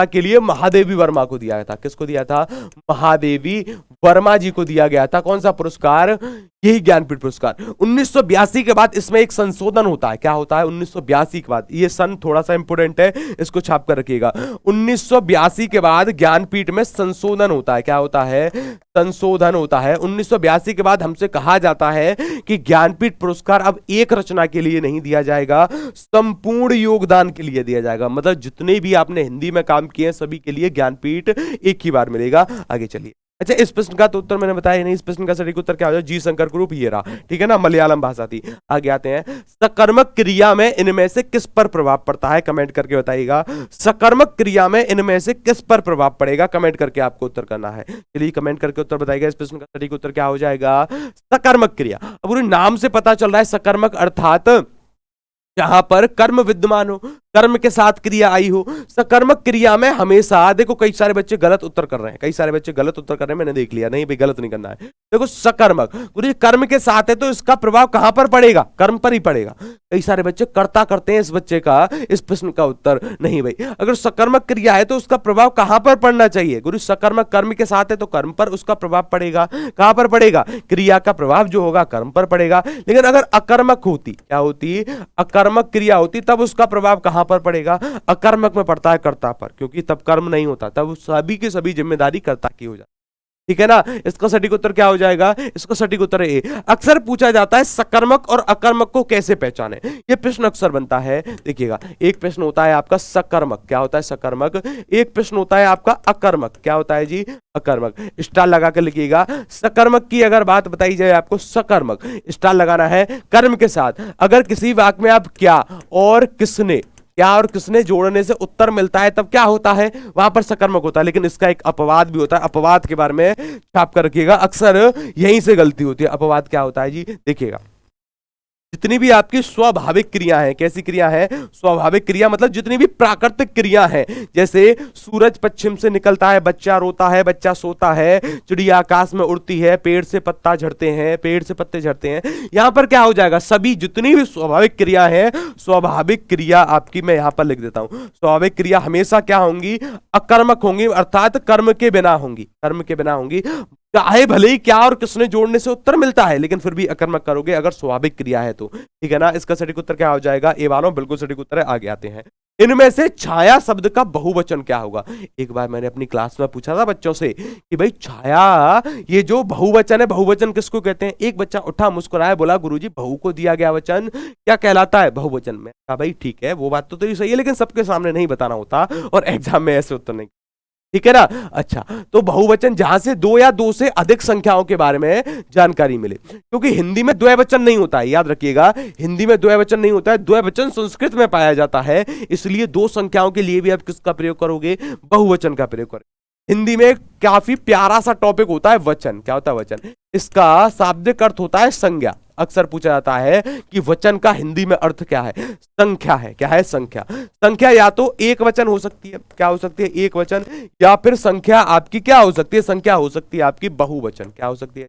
के लिए महादेवी वर्मा को दिया था। किसको दिया था? महादेवी वर्मा जी को दिया गया था। कौन सा पुरस्कार? यही ज्ञानपीठ पुरस्कार। 1982 के बाद इसमें एक संशोधन होता है। क्या होता है? 1982 के बाद, ये सन थोड़ा सा इंपोर्टेंट है, इसको छाप कर रखिएगा। 1982 के बाद ज्ञानपीठ में संशोधन होता है। क्या होता है? संशोधन होता है। 1982 के बाद हमसे कहा जाता है कि ज्ञानपीठ पुरस्कार अब एक रचना के लिए नहीं दिया जाएगा, संपूर्ण योगदान के लिए दिया जाएगा। मतलब जितने भी आपने हिंदी में काम किए सभी के लिए ज्ञानपीठ एक ही बार मिलेगा। आगे चलिए। अच्छा, इस प्रश्न का तो उत्तर मैंने बताया नहीं। इस प्रश्न का सटीक उत्तर क्या हो जाए? जी शंकर ग्रुप, ये रहा। ठीक है ना, मलयालम भाषा थी। आगे आते हैं। सकर्मक क्रिया में इनमें से किस पर प्रभाव पड़ता है? कमेंट करके बताइएगा। सकर्मक क्रिया में इनमें से किस पर प्रभाव पड़ेगा? कमेंट करके आपको उत्तर करना है। चलिए कमेंट करके उत्तर बताइएगा। इस प्रश्न का सटीक उत्तर क्या हो जाएगा? सकर्मक क्रिया। अब पूरे नाम से पता चल रहा है सकर्मक अर्थात जहां पर कर्म विद्यमान हो, कर्म के साथ क्रिया आई हो। सकर्मक क्रिया में हमेशा, देखो कई सारे बच्चे गलत उत्तर कर रहे हैं, मैंने देख लिया। नहीं भाई, गलत नहीं करना है। देखो सकर्मक गुरु जी कर्म के साथ है तो इसका प्रभाव कहां पर पड़ेगा? कर्म पर ही पड़ेगा। कई सारे बच्चे कर्ता करते हैं इस बच्चे का, इस प्रश्न का उत्तर नहीं भाई। अगर सकर्मक क्रिया है तो उसका प्रभाव कहां पर पड़ना चाहिए? गुरु सकर्मक कर्म के साथ है तो कर्म पर उसका प्रभाव पड़ेगा। कहां पर पड़ेगा? क्रिया का प्रभाव जो होगा कर्म पर पड़ेगा। लेकिन अगर अकर्मक होती, क्या होती? अकर्मक क्रिया होती, तब उसका प्रभाव कहां पर पड़ेगा? अकर्मक में पड़ता है, कर्ता पर, क्योंकि तब कर्म नहीं होता, तब सभी की सभी जिम्मेदारी कर्ता की हो जाती। ठीक है ना। इसका सटीक उत्तर क्या हो जाएगा? इसका सटीक उत्तर है ए। अक्सर पूछा जाता है सकर्मक और अकर्मक को कैसे पहचाने, ये प्रश्न अक्सर बनता है। देखिएगा, एक प्रश्न होता है आपका सकर्मक, क्या होता है? सकर्मक। एक प्रश्न होता है आपका अकर्मक, क्या होता है जी? अकर्मक। स्टार लगा कर लिखिएगा। सकर्मक की अगर बात बताई जाए आपको, सकर्मक स्टार लगाना है कर्म के साथ। अगर किसी वाक्य में आप क्या और किसने जोड़ने से उत्तर मिलता है तब क्या होता है? वहां पर सकर्मक होता है। लेकिन इसका एक अपवाद भी होता है, अपवाद के बारे में छाप कर रखिएगा। अक्सर यहीं से गलती होती है। अपवाद क्या होता है जी? देखिएगा, जितनी भी आपकी स्वाभाविक क्रिया है, कैसी क्रिया है? स्वाभाविक क्रिया मतलब जितनी भी प्राकृतिक क्रिया है, जैसे सूरज पश्चिम से निकलता है, बच्चा रोता है, बच्चा सोता है, चिड़िया आकाश में उड़ती है, पेड़ से पत्ता झड़ते हैं, पेड़ से पत्ते झड़ते हैं। यहां पर क्या हो जाएगा? सभी जितनी भी स्वाभाविक क्रिया है, स्वाभाविक क्रिया आपकी मैं यहां पर लिख देता हूं। स्वाभाविक क्रिया हमेशा क्या होंगी? अकर्मक होंगी, अर्थात कर्म के बिना होंगी। कर्म के बिना होंगी। चाहे भले ही क्या और किसने जोड़ने से उत्तर मिलता है, लेकिन फिर भी अकर्मक करोगे अगर स्वाभाविक क्रिया है तो। ठीक है ना। इसका सटीक उत्तर क्या हो जाएगा? ए वालों बिल्कुल सटीक उत्तर है। आगे आते हैं। इनमें से छाया शब्द का बहुवचन क्या होगा? एक बार मैंने अपनी क्लास में पूछा था बच्चों से कि भाई छाया, ये जो बहुवचन है, बहुवचन किसको कहते हैं? एक बच्चा उठा, मुस्कुराया, बोला गुरुजी बहु को दिया गया वचन क्या कहलाता है? बहुवचन। में कहा भाई ठीक है, वो बात तो तेरी सही है, लेकिन सबके सामने नहीं बताना होता और एग्जाम में ऐसे उत्तर नहीं। ठीक है ना। अच्छा, तो बहुवचन जहां से दो या दो से अधिक संख्याओं के बारे में जानकारी मिले, क्योंकि हिंदी में द्वयवचन नहीं होता है, याद रखिएगा, हिंदी में द्वयवचन नहीं होता है। द्वयवचन संस्कृत में पाया जाता है, इसलिए दो संख्याओं के लिए भी आप किसका प्रयोग करोगे? बहुवचन का प्रयोग करोगे। हिंदी में काफी प्यारा सा टॉपिक होता है वचन। क्या होता है वचन? इसका शाब्दिक अर्थ होता है संज्ञा। अक्सर पूछा जाता है कि वचन का हिंदी में अर्थ क्या है? संख्या है। क्या है? संख्या। संख्या या तो एक वचन हो सकती है, क्या हो सकती है? एक वचन। या फिर संख्या आपकी क्या हो सकती है? संख्या हो सकती है आपकी बहुवचन। क्या हो सकती है?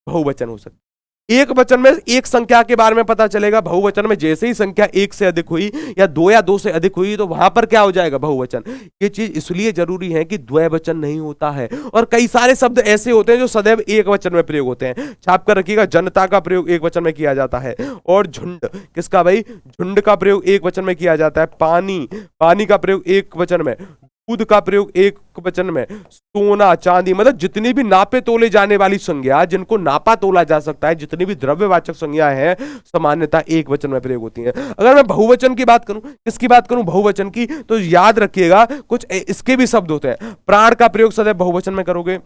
बहुवचन हो सकती है। एक वचन में एक संख्या के बारे में पता चलेगा, बहुवचन में जैसे ही संख्या एक से अधिक हुई या दो या दो से अधिक हुई तो वहां पर क्या हो जाएगा, बहुवचन। ये चीज इसलिए जरूरी है कि द्वयवचन नहीं होता है, और कई सारे शब्द ऐसे होते हैं जो सदैव एक वचन में प्रयोग होते हैं। छाप कर रखिएगा, जनता का प्रयोग एक वचन में किया जाता है, और झुंड, किसका भाई, झुंड का प्रयोग एक वचन में किया जाता है। पानी, पानी का प्रयोग एक वचन में। दूध का प्रयोग एक वचन में। सोना, चांदी, मतलब जितनी भी नापे तोले जाने वाली संज्ञा, जिनको नापा तोला जा सकता है, जितनी भी द्रव्यवाचक संज्ञा है, सामान्यतः एक वचन में प्रयोग होती हैं। अगर मैं बहुवचन की बात करूं, किसकी बात करूं, बहुवचन की, तो याद रखिएगा कुछ इसके भी शब्द होते हैं। प्राण का प्रयोग सदैव बहुवचन में करोगे,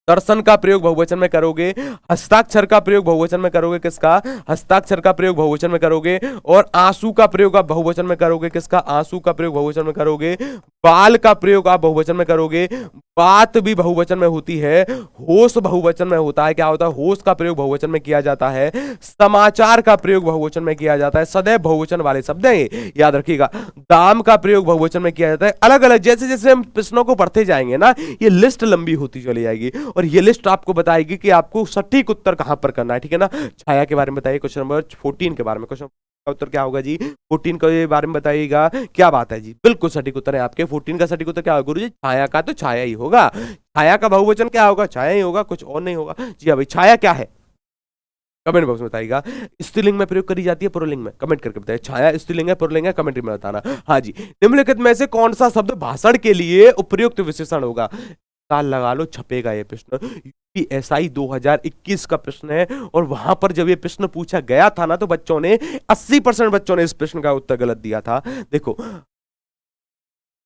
दर्शन का प्रयोग बहुवचन में करोगे, हस्ताक्षर का प्रयोग बहुवचन में करोगे, किसका, हस्ताक्षर का प्रयोग बहुवचन में करोगे, और आंसू का प्रयोग आप बहुवचन में करोगे, किसका, आंसू का प्रयोग बहुवचन में करोगे, बाल का प्रयोग आप बहुवचन में करोगे, बात भी बहुवचन में होती है, होश बहुवचन में होता है, क्या होता है, होश का प्रयोग बहुवचन में किया जाता है, समाचार का प्रयोग बहुवचन में किया जाता है, सदैव बहुवचन वाले शब्द हैं, याद रखिएगा। दाम का प्रयोग बहुवचन में किया जाता है। अलग अलग जैसे जैसे हम प्रश्नों को पढ़ते जाएंगे ना, ये लिस्ट लंबी होती चली जाएगी, और ये लिस्ट आपको बताएगी कि आपको सटीक उत्तर कहां पर करना है, ठीक है ना। छाया के बारे में बताइए, क्वेश्चन नंबर 14 के बारे में, क्वेश्चन का उत्तर क्या होगा जी, 14 के बारे में बताइएगा। क्या बात है जी, बिल्कुल सटीक उत्तर है आपके। 14 का सटीक उत्तर क्या होगा गुरुजी, छाया का तो छाया ही होगा। छाया का बहुवचन क्या होगा, छाया ही होगा, कुछ और नहीं होगा। जी हाँ भाई, छाया क्या है, कमेंट बॉक्स में बताइएगा। स्त्रीलिंग में प्रयोग करी जाती है, पुल्लिंग में, कमेंट करके बताइए। छाया स्त्रीलिंग है, पुल्लिंग है, कमेंट में बताना। हाँ जी, निम्नलिखित में से कौन सा शब्द भाषण के लिए उपयुक्त विशेषण होगा। साल लगा लो, छपेगा ये प्रश्न। यूपीएसआई 2021 का प्रश्न है, और वहां पर जब ये प्रश्न पूछा गया था ना, तो बच्चों ने 80% बच्चों ने इस प्रश्न का उत्तर गलत दिया था। देखो,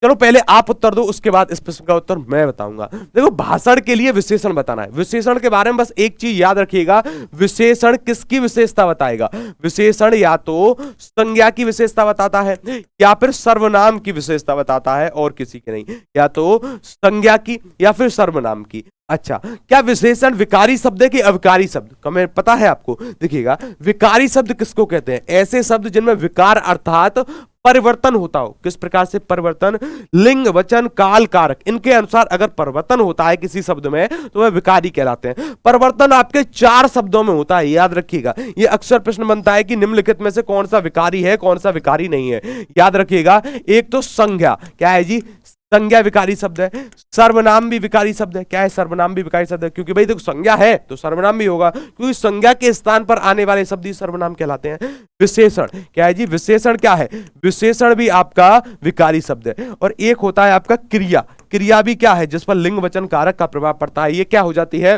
चलो पहले आप उत्तर दो, उसके बाद इस प्रश्न का उत्तर मैं बताऊंगा। देखो, भाषण के लिए विशेषण बताना है। विशेषण के बारे में बस एक चीज याद रखिएगा, विशेषण किसकी विशेषता बताएगा। विशेषण या तो संज्ञा की विशेषता बताता है, या फिर सर्वनाम की विशेषता बताता है, और किसी की नहीं। या तो संज्ञा की या फिर सर्वनाम की। अच्छा, क्या विशेषण विकारी शब्द है कि अविकारी शब्द, कमेंट पता है आपको। देखिएगा, विकारी शब्द किसको कहते हैं, ऐसे शब्द जिनमें विकार अर्थात परिवर्तन होता हो। किस प्रकार से परिवर्तन, लिंग, वचन, काल, कारक, इनके अनुसार अगर परिवर्तन होता है किसी शब्द में तो वह विकारी कहलाते हैं। परिवर्तन आपके 4 शब्दों में होता है, याद रखिएगा। ये अक्सर प्रश्न बनता है कि निम्नलिखित में से कौन सा विकारी है, कौन सा विकारी नहीं है। याद रखिएगा, एक तो संज्ञा, क्या है जी, संज्ञा विकारी शब्द है। सर्वनाम भी विकारी शब्द है, क्या है, सर्वनाम भी विकारी शब्द है, क्योंकि भाई देखो संज्ञा है तो सर्वनाम भी होगा, क्योंकि संज्ञा के स्थान पर आने वाले शब्द ही सर्वनाम कहलाते हैं। विशेषण, क्या है जी, विशेषण क्या है, विशेषण भी आपका विकारी शब्द है। और एक होता है आपका क्रिया, क्रिया भी क्या है, जिस पर लिंग, वचन, कारक का प्रभाव पड़ता है, ये क्या हो जाती है,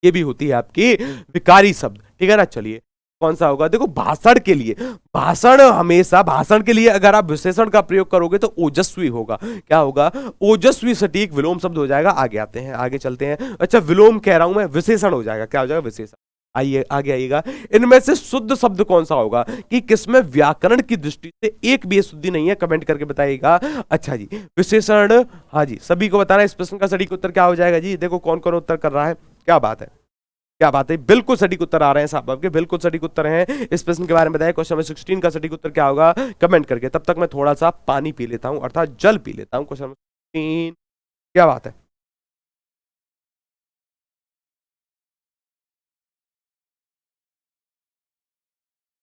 ये भी होती है आपकी विकारी शब्द, ठीक है ना। चलिए, कौन सा होगा, देखो भाषण के लिए, भाषण हमेशा, भाषण के लिए अगर आप विशेषण का प्रयोग करोगे तो ओजस्वी होगा। क्या होगा, ओजस्वी सटीक विलोम शब्द हो जाएगा। आगे आते हैं, आगे चलते हैं। अच्छा, विलोम कह रहा हूं मैं, विशेषण हो जाएगा, क्या हो जाएगा, विशेषण। आइए आगे आइएगा, इनमें से शुद्ध शब्द कौन सा होगा, कि किसमें व्याकरण की दृष्टि से एक भी शुद्धि नहीं है, कमेंट करके बताइएगा। अच्छा जी, विशेषण, हाँ जी, सभी को बताना। इस प्रश्न का सटीक उत्तर क्या हो जाएगा जी, देखो कौन कौन उत्तर कर रहा है, क्या बात है, क्या बात है, बिल्कुल सटीक उत्तर आ रहे हैं साहब आपके, बिल्कुल सटीक उत्तर हैं। इस प्रश्न के बारे में बताइए, क्वेश्चन नंबर 16 का सटीक उत्तर क्या होगा, कमेंट करके। तब तक मैं थोड़ा सा पानी पी लेता हूं, अर्थात जल पी लेता हूं। क्वेश्चन नंबर 16, क्या बात है,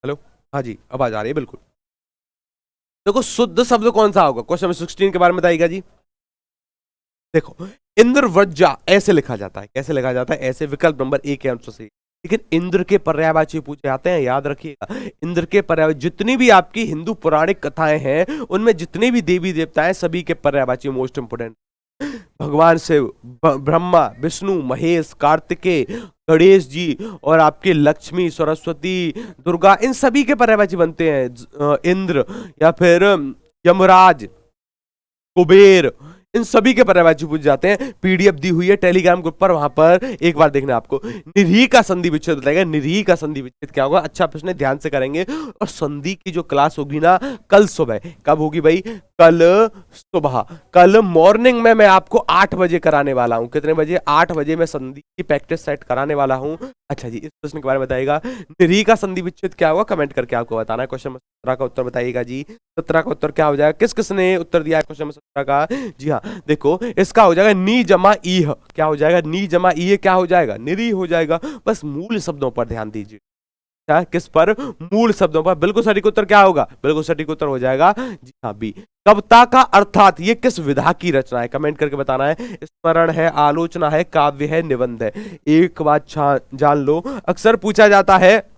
हेलो, हाँ जी, आवाज आ रही है, बिल्कुल। देखो, शुद्ध शब्द कौन सा होगा, क्वेश्चन नंबर 16 के बारे में बताइएगा जी। देखो, इंद्रवज्जा ऐसे लिखा जाता है, कैसे लिखा जाता है, ऐसे, विकल्प नंबर 1 के आंसर से। लेकिन इंद्र के पर्यायवाची पूछे जाते हैं, याद रखिएगा। इंद्र के पर्यायवाची, जितनी भी आपकी हिंदू पौराणिक कथाएं हैं, उनमें जितने भी देवी देवता हैं, सभी के पर्यायवाची मोस्ट इंपोर्टेंट। भगवान शिव, ब्रह्मा, विष्णु, महेश, कार्तिकेय, गणेश जी, और आपके लक्ष्मी, सरस्वती, दुर्गा, इन सभी के पर्यायवाची बनते हैं इंद्र, या फिर यमराज, कुबेर, इन सभी के पर्यायवाची पूछ जाते हैं। पीडीएफ दी हुई है टेलीग्राम ग्रुप पर, वहां पर एक बार देखना आपको। निरीह का संधि विच्छेद बताएगा, निरीह का संधि विच्छेद क्या होगा, अच्छा प्रश्न है, ध्यान से करेंगे। और संधि की जो क्लास होगी ना, कल सुबह, कब होगी भाई, कल सुबह, कल मॉर्निंग में मैं आपको 8 बजे कराने वाला हूं। कितने बजे, 8 बजे मैं संधि की प्रैक्टिस सेट कराने वाला हूं। अच्छा जी, इस प्रश्न के बारे में बताइएगा। निरी का संधि विच्छेद क्या होगा, कमेंट करके आपको बताना है। क्वेश्चन नंबर 17 का उत्तर बताइएगा जी। 17 का उत्तर क्या हो जाएगा, किस किसने उत्तर दिया है क्वेश्चन नंबर 17 का? जी हाँ, देखो इसका हो जाएगा नी जमा ईह। क्या हो जाएगा, नी जमा ईह क्या हो जाएगा, निरी हो जाएगा। बस मूल शब्दों पर ध्यान दीजिए। क्या, किस पर, मूल शब्दों पर। बिल्कुल सटीक उत्तर क्या होगा, बिल्कुल सटीक उत्तर हो जाएगा जी हाँ बी। कविता का अर्थात ये किस विधा की रचना है, कमेंट करके बताना है। स्मरण है, आलोचना है, काव्य है, निबंध है। एक बात जान लो, अक्सर पूछा जाता है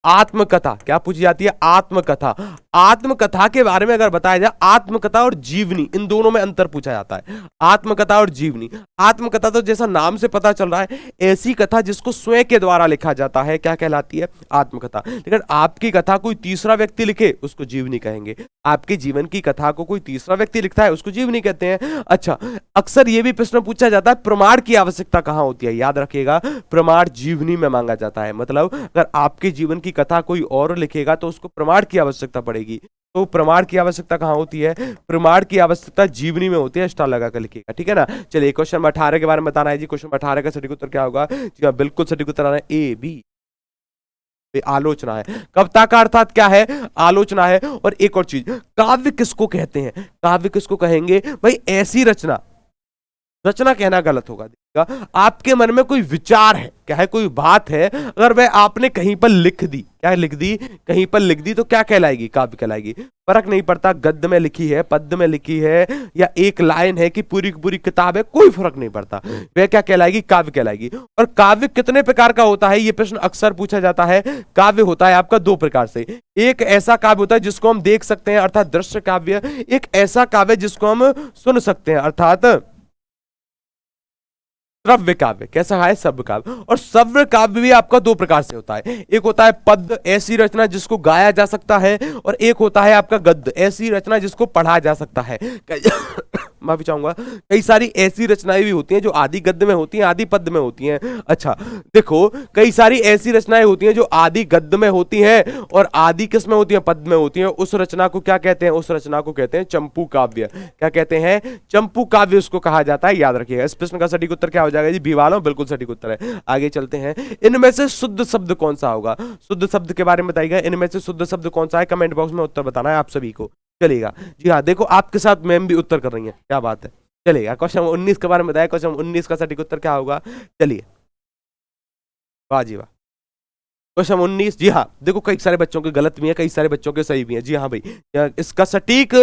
आत्मकथा। क्या पूछी जाती है, आत्मकथा। आत्मकथा के बारे में अगर बताया जाए, आत्मकथा और जीवनी, इन दोनों में अंतर पूछा जाता है। आत्मकथा और जीवनी। आत्मकथा तो जैसा नाम से पता चल रहा है, ऐसी कथा जिसको स्वयं के द्वारा लिखा जाता है, क्या कहलाती है, आत्मकथा। लेकिन आपकी कथा कोई तीसरा व्यक्ति लिखे, उसको जीवनी कहेंगे। आपके जीवन की कथा को कोई तीसरा व्यक्ति लिखता है, उसको जीवनी कहते हैं। अच्छा, अक्सर यह भी प्रश्न पूछा जाता है, प्रमाण की आवश्यकता कहां होती है, याद रखिएगा, प्रमाण जीवनी में मांगा जाता है। मतलब अगर आपके जीवन की कथा कोई और लिखेगा तो उसको प्रमाण की आवश्यकता पड़ेगी। तो प्रमाण की आवश्यकता कहां होती है, प्रमाण की आवश्यकता जीवनी में होती है। स्टार लगा कर लिखिएगा, ठीक है ना। चलिए क्वेश्चन नंबर 18 के बारे में बताना है जी। क्वेश्चन नंबर 18 का सटीक उत्तर क्या होगा जी हाँ, बिल्कुल सटीक उत्तर आना है ए बी, आलोचना है। कविता का अर्थात क्या है, आलोचना है। और एक और चीज, काव्य किसको कहते हैं, काव्य किसको कहेंगे भाई, ऐसी रचना, रचना कहना गलत होगा। देखिएगा, आपके मन में कोई विचार है, क्या है, कोई बात है, अगर वह आपने कहीं पर लिख दी, क्या लिख दी, कहीं पर लिख दी, तो क्या कहलाएगी, काव्य कहलाएगी। फर्क नहीं पड़ता गद्य में लिखी है, पद्य में लिखी है, या एक लाइन है कि पूरी की पूरी किताब है, कोई फर्क नहीं पड़ता, वह क्या कहलाएगी, काव्य कहलाएगी। और काव्य कितने प्रकार का होता है, यह प्रश्न अक्सर पूछा जाता है। काव्य होता है आपका दो प्रकार से। एक ऐसा काव्य होता है जिसको हम देख सकते हैं, अर्थात दृश्य काव्य। एक ऐसा काव्य जिसको हम सुन सकते हैं, अर्थात श्रव्य काव्य। कैसा है, श्रव्य काव्य। और श्रव्य काव्य भी आपका दो प्रकार से होता है। एक होता है पद्य, ऐसी रचना जिसको गाया जा सकता है। और एक होता है आपका गद्य, ऐसी रचना जिसको पढ़ा जा सकता है। माफी चाहूंगा, कई सारी ऐसी रचनाएं भी होती हैं जो आदि गद्य में होती हैं, आदि पद्य में होती हैं। अच्छा देखो, कई सारी ऐसी रचनाएं होती हैं जो आदि गद्य में होती हैं और आदि किस में होती हैं, पद्य में होती हैं। उस रचना को क्या कहते हैं, उस रचना को कहते हैं चंपू काव्य। क्या कहते हैं, चंपू काव्य उसको कहा जाता है, याद रखिएगा। इस प्रश्न का सटीक उत्तर क्या हो जाएगा जी, बी वाला बिल्कुल सटीक उत्तर है। आगे चलते हैं, इनमें से शुद्ध शब्द कौन सा होगा, शुद्ध शब्द के बारे में बताइएगा। इनमें से शुद्ध शब्द कौन सा है, कमेंट बॉक्स में उत्तर बताना है आप सभी को। चलेगा जी हाँ, देखो आपके साथ मैम भी उत्तर कर रही हैं, क्या बात है। चलेगा, क्वेश्चन 19 के बारे में बताया, क्वेश्चन 19 का सटीक उत्तर क्या होगा। चलिए, वाह जी वाह। क्वेश्चन 19, जी हाँ, देखो कई सारे बच्चों के गलत भी हैं, कई सारे बच्चों के सही भी हैं। जी हाँ भाई, इसका सटीक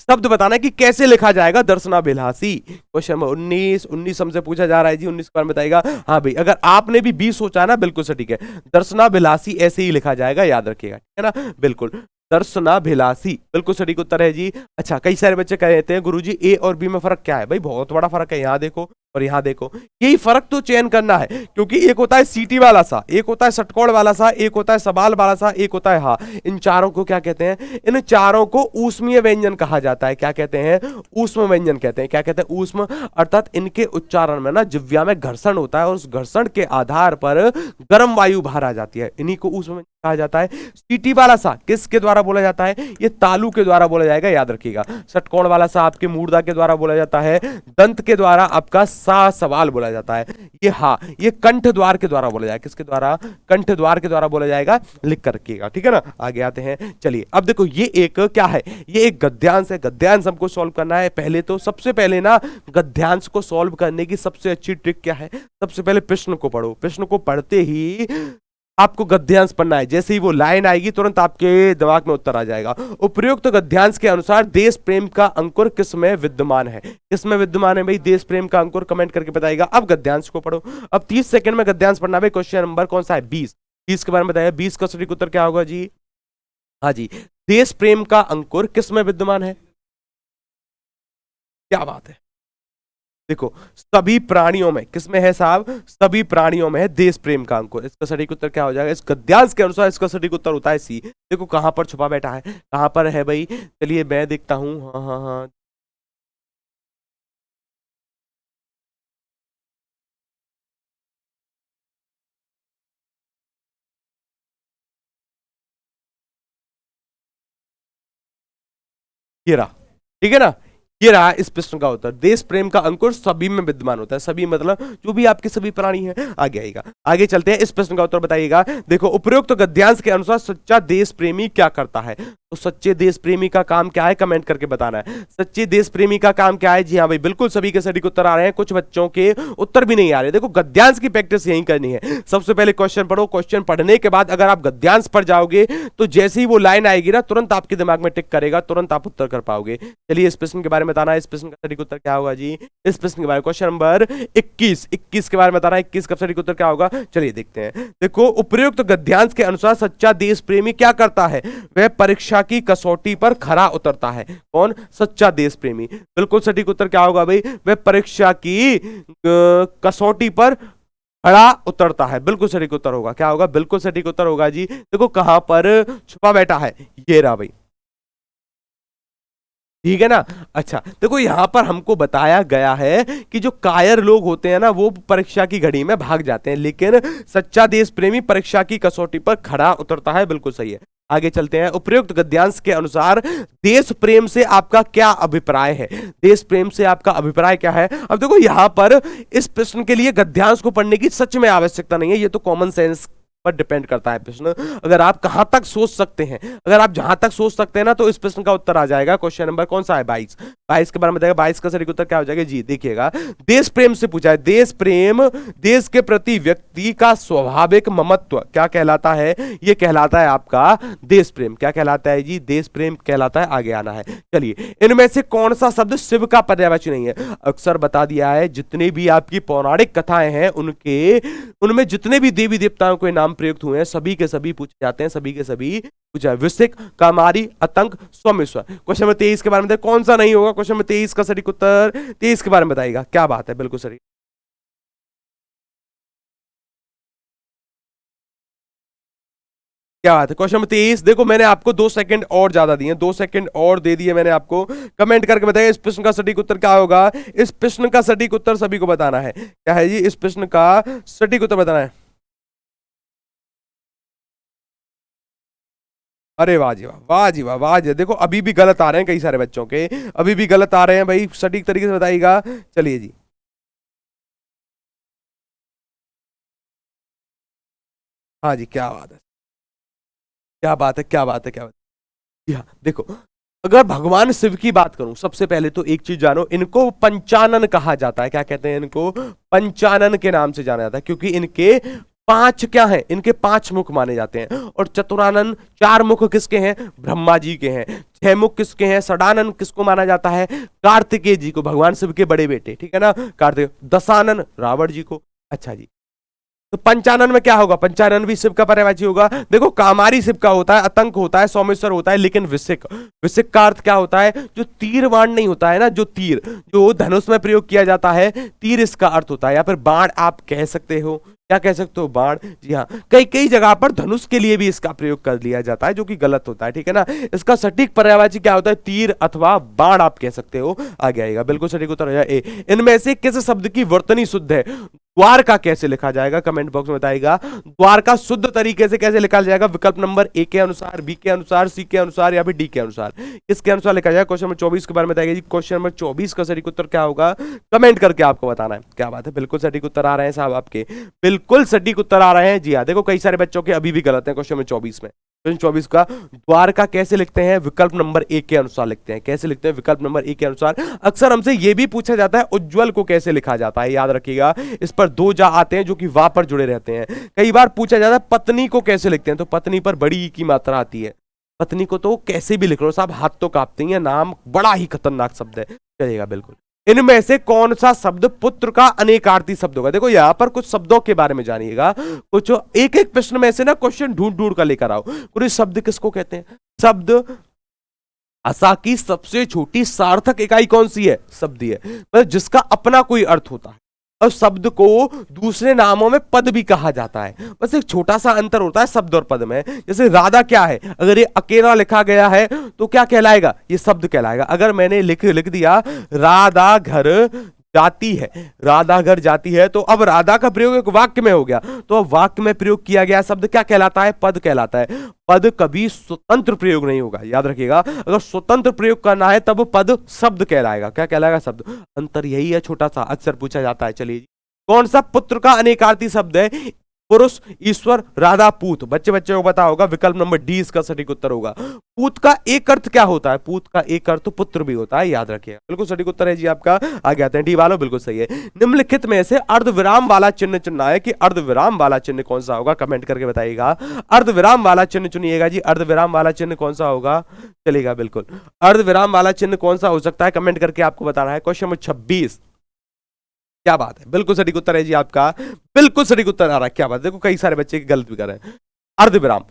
शब्द बताना है कि कैसे लिखा जाएगा दर्शनाभिलाषी। क्वेश्चन नंबर 19 हमसे पूछा जा रहा है जी। 19 के बारे में बताएगा। हाँ भाई, अगर आपने भी 20 सोचा है ना, बिल्कुल सटीक है। दर्शनाभिलाषी ऐसे ही लिखा जाएगा, याद रखिएगा, ठीक है ना, बिल्कुल। दर्शनाभिलाषी बिल्कुल सटीक उत्तर है जी। अच्छा, कई सारे बच्चे कह रहे हैं गुरुजी ए और बी में फर्क क्या है, भाई बहुत बड़ा फर्क है। यहाँ देखो और यहाँ देखो, यही फर्क तो चयन करना है, क्योंकि एक होता है सीटी वाला सा, एक होता है षटकोण वाला सा, एक होता है सवाल वाला सा, एक होता है हा। इन चारों को क्या कहते हैं, इन चारों को ऊष्मीय व्यंजन कहा जाता है। क्या कहते हैं, ऊष्म व्यंजन कहते हैं। क्या कहते हैं, ऊष्म, अर्थात इनके उच्चारण में ना जिह्वा में घर्षण होता है और उस घर्षण के आधार पर गर्म वायु बाहर आ जाती है, इन्हीं को ऊष्म कहा जाता है। सीटी वाला सा किसके द्वारा बोला जाता है, ये तालु के द्वारा बोला जाएगा, याद रखिएगा। षटकोण वाला सा आपके मूर्धा के द्वारा बोला जाता है। दंत के द्वारा आपका सा सवाल बोला जाता है। ये हा, ये कंठ द्वार के द्वारा बोला जाएगा, किसके द्वारा, कंठ द्वार के द्वारा बोला जाएगा, लिख कर रखिएगा, ठीक है ना। आगे आते हैं, चलिए अब देखो ये एक क्या है, ये एक गद्यांश है। गद्यांश हमको सॉल्व करना है। पहले तो सबसे पहले ना गद्यांश को सॉल्व करने की सबसे अच्छी ट्रिक क्या है, सबसे पहले प्रश्न को पढ़ो। प्रश्न को पढ़ते ही आपको गद्यांश पढ़ना है, जैसे ही वो लाइन आएगी तुरंत आपके दिमाग में उत्तर आ जाएगा। उपयुक्त गद्यांश के अनुसार देश प्रेम का अंकुर किस में विद्यमान है, किस में विद्यमान है भाई, देश प्रेम का अंकुर, कमेंट करके बताइएगा। अब गद्यांश को पढ़ो, अब 30 सेकंड में गद्यांश पढ़ना भाई। क्वेश्चन नंबर कौन सा है, 20 के बारे में बताइए। 20 का सटीक उत्तर क्या होगा जी, हाँ जी, देश प्रेम का अंकुर किस में विद्यमान है, क्या बात है। देखो सभी प्राणियों में, किसमें है साहब, सभी प्राणियों में है देश प्रेम का अंकुर। इसका सटीक उत्तर क्या हो जाएगा, इस गद्यांश के अनुसार इसका सटीक उत्तर होता है सी। देखो कहां पर छुपा बैठा है, कहां पर है भाई, चलिए मैं देखता हूं। हाँ हाँ हाँ, ये रहा, ठीक है ना, ये रहा इस प्रश्न का उत्तर। देश प्रेम का अंकुर सभी में विद्यमान होता है। सभी मतलब जो भी आपके सभी प्राणी हैं। आगे आएगा, आगे चलते हैं। इस प्रश्न का उत्तर बताइएगा। देखो, उपरोक्त गद्यांश के अनुसार सच्चा देश प्रेमी क्या करता है? तो सच्चे देश प्रेमी का काम क्या है, कमेंट करके बताना है। सच्चे देश प्रेमी का काम क्या है? जी हाँ भाई, बिल्कुल सभी के सटीक उत्तर आ रहे हैं। कुछ बच्चों के उत्तर भी नहीं आ रहे। देखो, गद्यांश की प्रैक्टिस यही करनी है। सबसे पहले क्वेश्चन पढ़ो, क्वेश्चन पढ़ने के बाद अगर आप गद्यांश पढ़ जाओगे तो जैसे ही वो लाइन आएगी ना, तुरंत आपके दिमाग में टिक करेगा, तुरंत आप उत्तर कर पाओगे। चलिए, इस प्रश्न के बारे में बताना है। इस प्रश्न का सटीक उत्तर क्या होगा जी? इस प्रश्न के बारे में क्वेश्चन नंबर 21 के बारे में बताना है। 21 का सटीक उत्तर क्या होगा? चलिए देखते हैं। देखो, उपयुक्त गद्यांश के अनुसार सच्चा देश प्रेमी क्या करता है? वह परीक्षा की कसौटी पर खरा उतरता है। कौन? सच्चा देश प्रेमी। बिल्कुल सटीक उत्तर क्या होगा भाई? वह परीक्षा की कसौटी पर खड़ा उतरता है। बिल्कुल सटीक उत्तर होगा। क्या होगा? बिल्कुल सटीक उत्तर होगा जी। देखो, कहां पर छुपा बैठा है? ये रहा भाई, ठीक है ना। अच्छा, देखो यहां पर हमको बताया गया है कि जो कायर लोग होते हैं ना, वो परीक्षा की घड़ी में भाग जाते हैं, लेकिन सच्चा देश प्रेमी परीक्षा की कसौटी पर खड़ा उतरता है। बिल्कुल सही है। आगे चलते हैं। उपयुक्त गद्यांश के अनुसार देश प्रेम से आपका क्या अभिप्राय है? देश प्रेम से आपका अभिप्राय क्या है? अब देखो, यहां पर इस प्रश्न के लिए गद्यांश को पढ़ने की सच में आवश्यकता नहीं है। ये तो कॉमन सेंस पर डिपेंड करता है प्रश्न। अगर आप कहां तक सोच सकते हैं, अगर आप जहां तक सोच सकते हैं ना, तो इस प्रश्न का उत्तर आ जाएगा। क्वेश्चन नंबर कौन सा है? 22 के बारे में बताएगा। 22 का सही उत्तर क्या हो जाएगा जी? देखिएगा, देश प्रेम से पूछा है। देश प्रेम देश के प्रति व्यक्ति का स्वाभाविक ममत्व क्या कहलाता है? ये कहलाता है आपका देश प्रेम। क्या कहलाता है जी? देश प्रेम कहलाता है। आगे आना है। चलिए, इनमें से कौन सा शब्द शिव का पर्यायवाची नहीं है? अक्सर बता दिया है, जितने भी आपकी पौराणिक कथाएं हैं उनमें जितने भी देवी देवताओं के नाम प्रयुक्त हुए हैं, सभी के सभी पूछे जाते हैं। सभी के सभी पूछा है। वृश्चिक, कामारी, अतंक, सोमेश्वर। क्वेश्चन नंबर 23 के बारे में कौन सा नहीं होगा? क्वेश्चन नंबर 23 का सटीक उत्तर 23 के बारे में बताइएगा। क्या बात है? बिल्कुल सही। क्या बात है? Question number 23। देखो, मैंने आपको 2 सेकंड और ज्यादा दिए, 2 सेकंड और दे दिए मैंने आपको। कमेंट करके बताइए इस प्रश्न का सटीक उत्तर क्या होगा। इस प्रश्न का सटीक उत्तर सभी को बताना है। क्या है जी? इस प्रश्न का सटीक उत्तर बताना है। अरे वाह जी वाह, वाह जी वाह, वाह जी। देखो, अभी भी गलत आ रहे हैं कई सारे बच्चों के, अभी भी गलत आ रहे हैं भाई। सटीक तरीके से बताइएगा। चलिए जी, हाँ जी, क्या बात है, क्या बात है, क्या बात है, क्या बात है। जी हाँ, देखो, अगर भगवान शिव की बात करूं, सबसे पहले तो एक चीज जानो, इनको पंचानन कहा जाता है। क्या कहते हैं इनको? पंचानन के नाम से जाना जाता है, क्योंकि इनके 5 क्या है? इनके 5 मुख माने जाते हैं। और चतुरानन, 4 मुख किसके हैं? ब्रह्मा जी के हैं। 6 मुख किसके हैं? षडानन किसको माना जाता है? कार्तिकेय जी को, भगवान शिव के बड़े बेटे, ठीक है ना, कार्तिक। दशानन रावण जी को। अच्छा जी, तो पंचानन में क्या होगा? पंचानन भी शिव का पर्यायवाची होगा। देखो, कामारी शिव का होता है, अतंक होता है, सोमेश्वर होता है, लेकिन वृश्चिक, वृश्चिक का अर्थ क्या होता है? जो तीर बाण नहीं होता है ना, जो तीर जो धनुष में प्रयोग किया जाता है, तीर इसका अर्थ होता है, या फिर बाण आप कह सकते हो। क्या कह सकते हो? बाण। जी हाँ, कई कई जगह पर धनुष के लिए भी इसका प्रयोग कर लिया जाता है, जो कि गलत होता है, ठीक है ना। इसका सटीक पर्यायवाची क्या होता है? तीर अथवा बाण आप कह सकते हो। आगे आएगा। बिल्कुल सटीक उत्तर है ए। इनमें से किस शब्द की वर्तनी शुद्ध है? द्वारका कैसे लिखा जाएगा? कमेंट बॉक्स में बताइएगा। द्वारका शुद्ध तरीके से कैसे लिखा जाएगा? विकल्प नंबर ए के अनुसार, बी के अनुसार, सी के अनुसार, या फिर डी के अनुसार। किसके अनुसार लिखा जाएगा? क्वेश्चन नंबर 24 के बारे में बताइएगा जी। क्वेश्चन नंबर 24 का सटीक उत्तर क्या होगा? कमेंट करके आपको बताना है। क्या बात है, बिल्कुल सटीक उत्तर आ रहे हैं साहब आपके, बिल्कुल सटीक उत्तर आ रहे हैं। जी हाँ, देखो, कई सारे बच्चों के अभी भी गलत है क्वेश्चन नंबर 24 में। क्वेश्चन 24 का द्वारका कैसे लिखते हैं? विकल्प नंबर ए के अनुसार लिखते हैं। कैसे लिखते हैं? विकल्प नंबर ए के अनुसार। अक्सर हमसे यह भी पूछा जाता है, उज्जवल को कैसे लिखा जाता है? याद रखिएगा, इस पर 2 जा आते हैं जो कि वा पर जुड़े रहते हैं। कई बार पूछा जाता है, पत्नी को कैसे लिखते हैं? तो पत्नी पर बड़ी ई की मात्रा आती है। पत्नी को तो कैसे भी लिख लो साहब, हाथ तो कांपते हैं, नाम बड़ा ही खतरनाक शब्द है। चलेगा, बिल्कुल। इनमें से कौन सा शब्द पुत्र का अनेकार्थी शब्द होगा? देखो, यहां पर कुछ शब्दों के बारे में जानिएगा। कुछ एक एक प्रश्न में से ना क्वेश्चन ढूंढ ढूंढ कर लेकर आओ। पूरे शब्द किसको कहते हैं? शब्द भाषा की सबसे छोटी सार्थक इकाई कौन सी है? शब्द है, मतलब जिसका अपना कोई अर्थ होता है। और शब्द को दूसरे नामों में पद भी कहा जाता है। बस एक छोटा सा अंतर होता है शब्द और पद में। जैसे राधा क्या है? अगर ये अकेला लिखा गया है तो क्या कहलाएगा? ये शब्द कहलाएगा। अगर मैंने लिख दिया राधा घर जाती है, राधा घर जाती है, तो अब राधा का प्रयोग एक वाक्य में हो गया, तो अब वाक्य में प्रयोग किया गया शब्द क्या कहलाता है? पद कहलाता है। पद कभी स्वतंत्र प्रयोग नहीं होगा, याद रखिएगा। अगर स्वतंत्र प्रयोग करना है तब पद शब्द कहलाएगा। क्या कहलाएगा? शब्द। अंतर यही है छोटा सा, अक्सर पूछा जाता है। चलिए जी, कौन सा पुत्र का अनेकार्थी शब्द है? पुरुष, ईश्वर, राधा, पूत। बच्चे को पता होगा, विकल्प नंबर डी इसका सटीक उत्तर होगा। पूत का एक अर्थ क्या होता है? पूत का एक अर्थ तो पुत्र भी होता है, याद रखिएगा। बिल्कुल सटीक उत्तर है जी आपका। आगे आते हैं, डी वालों बिल्कुल सही है। निम्नलिखित में से अर्धविराम वाला चिन्ह चुनना है कि अर्धविराम वाला चिन्ह कौन सा होगा? कमेंट करके बताइएगा। अर्धविराम वाला चिन्ह चुनिएगा जी। अर्धविराम वाला चिन्ह कौन सा होगा? चलेगा बिल्कुल। अर्धविराम वाला चिन्ह कौन सा हो सकता है? कमेंट करके आपको बताना है। Question number 26। क्या बात है, बिल्कुल सटीक उत्तर है जी आपका। बिल्कुल सटीक उत्तर आ रहा है। क्या बात है, देखो कई सारे बच्चे गलत भी कर रहे हैं। अर्धविराम।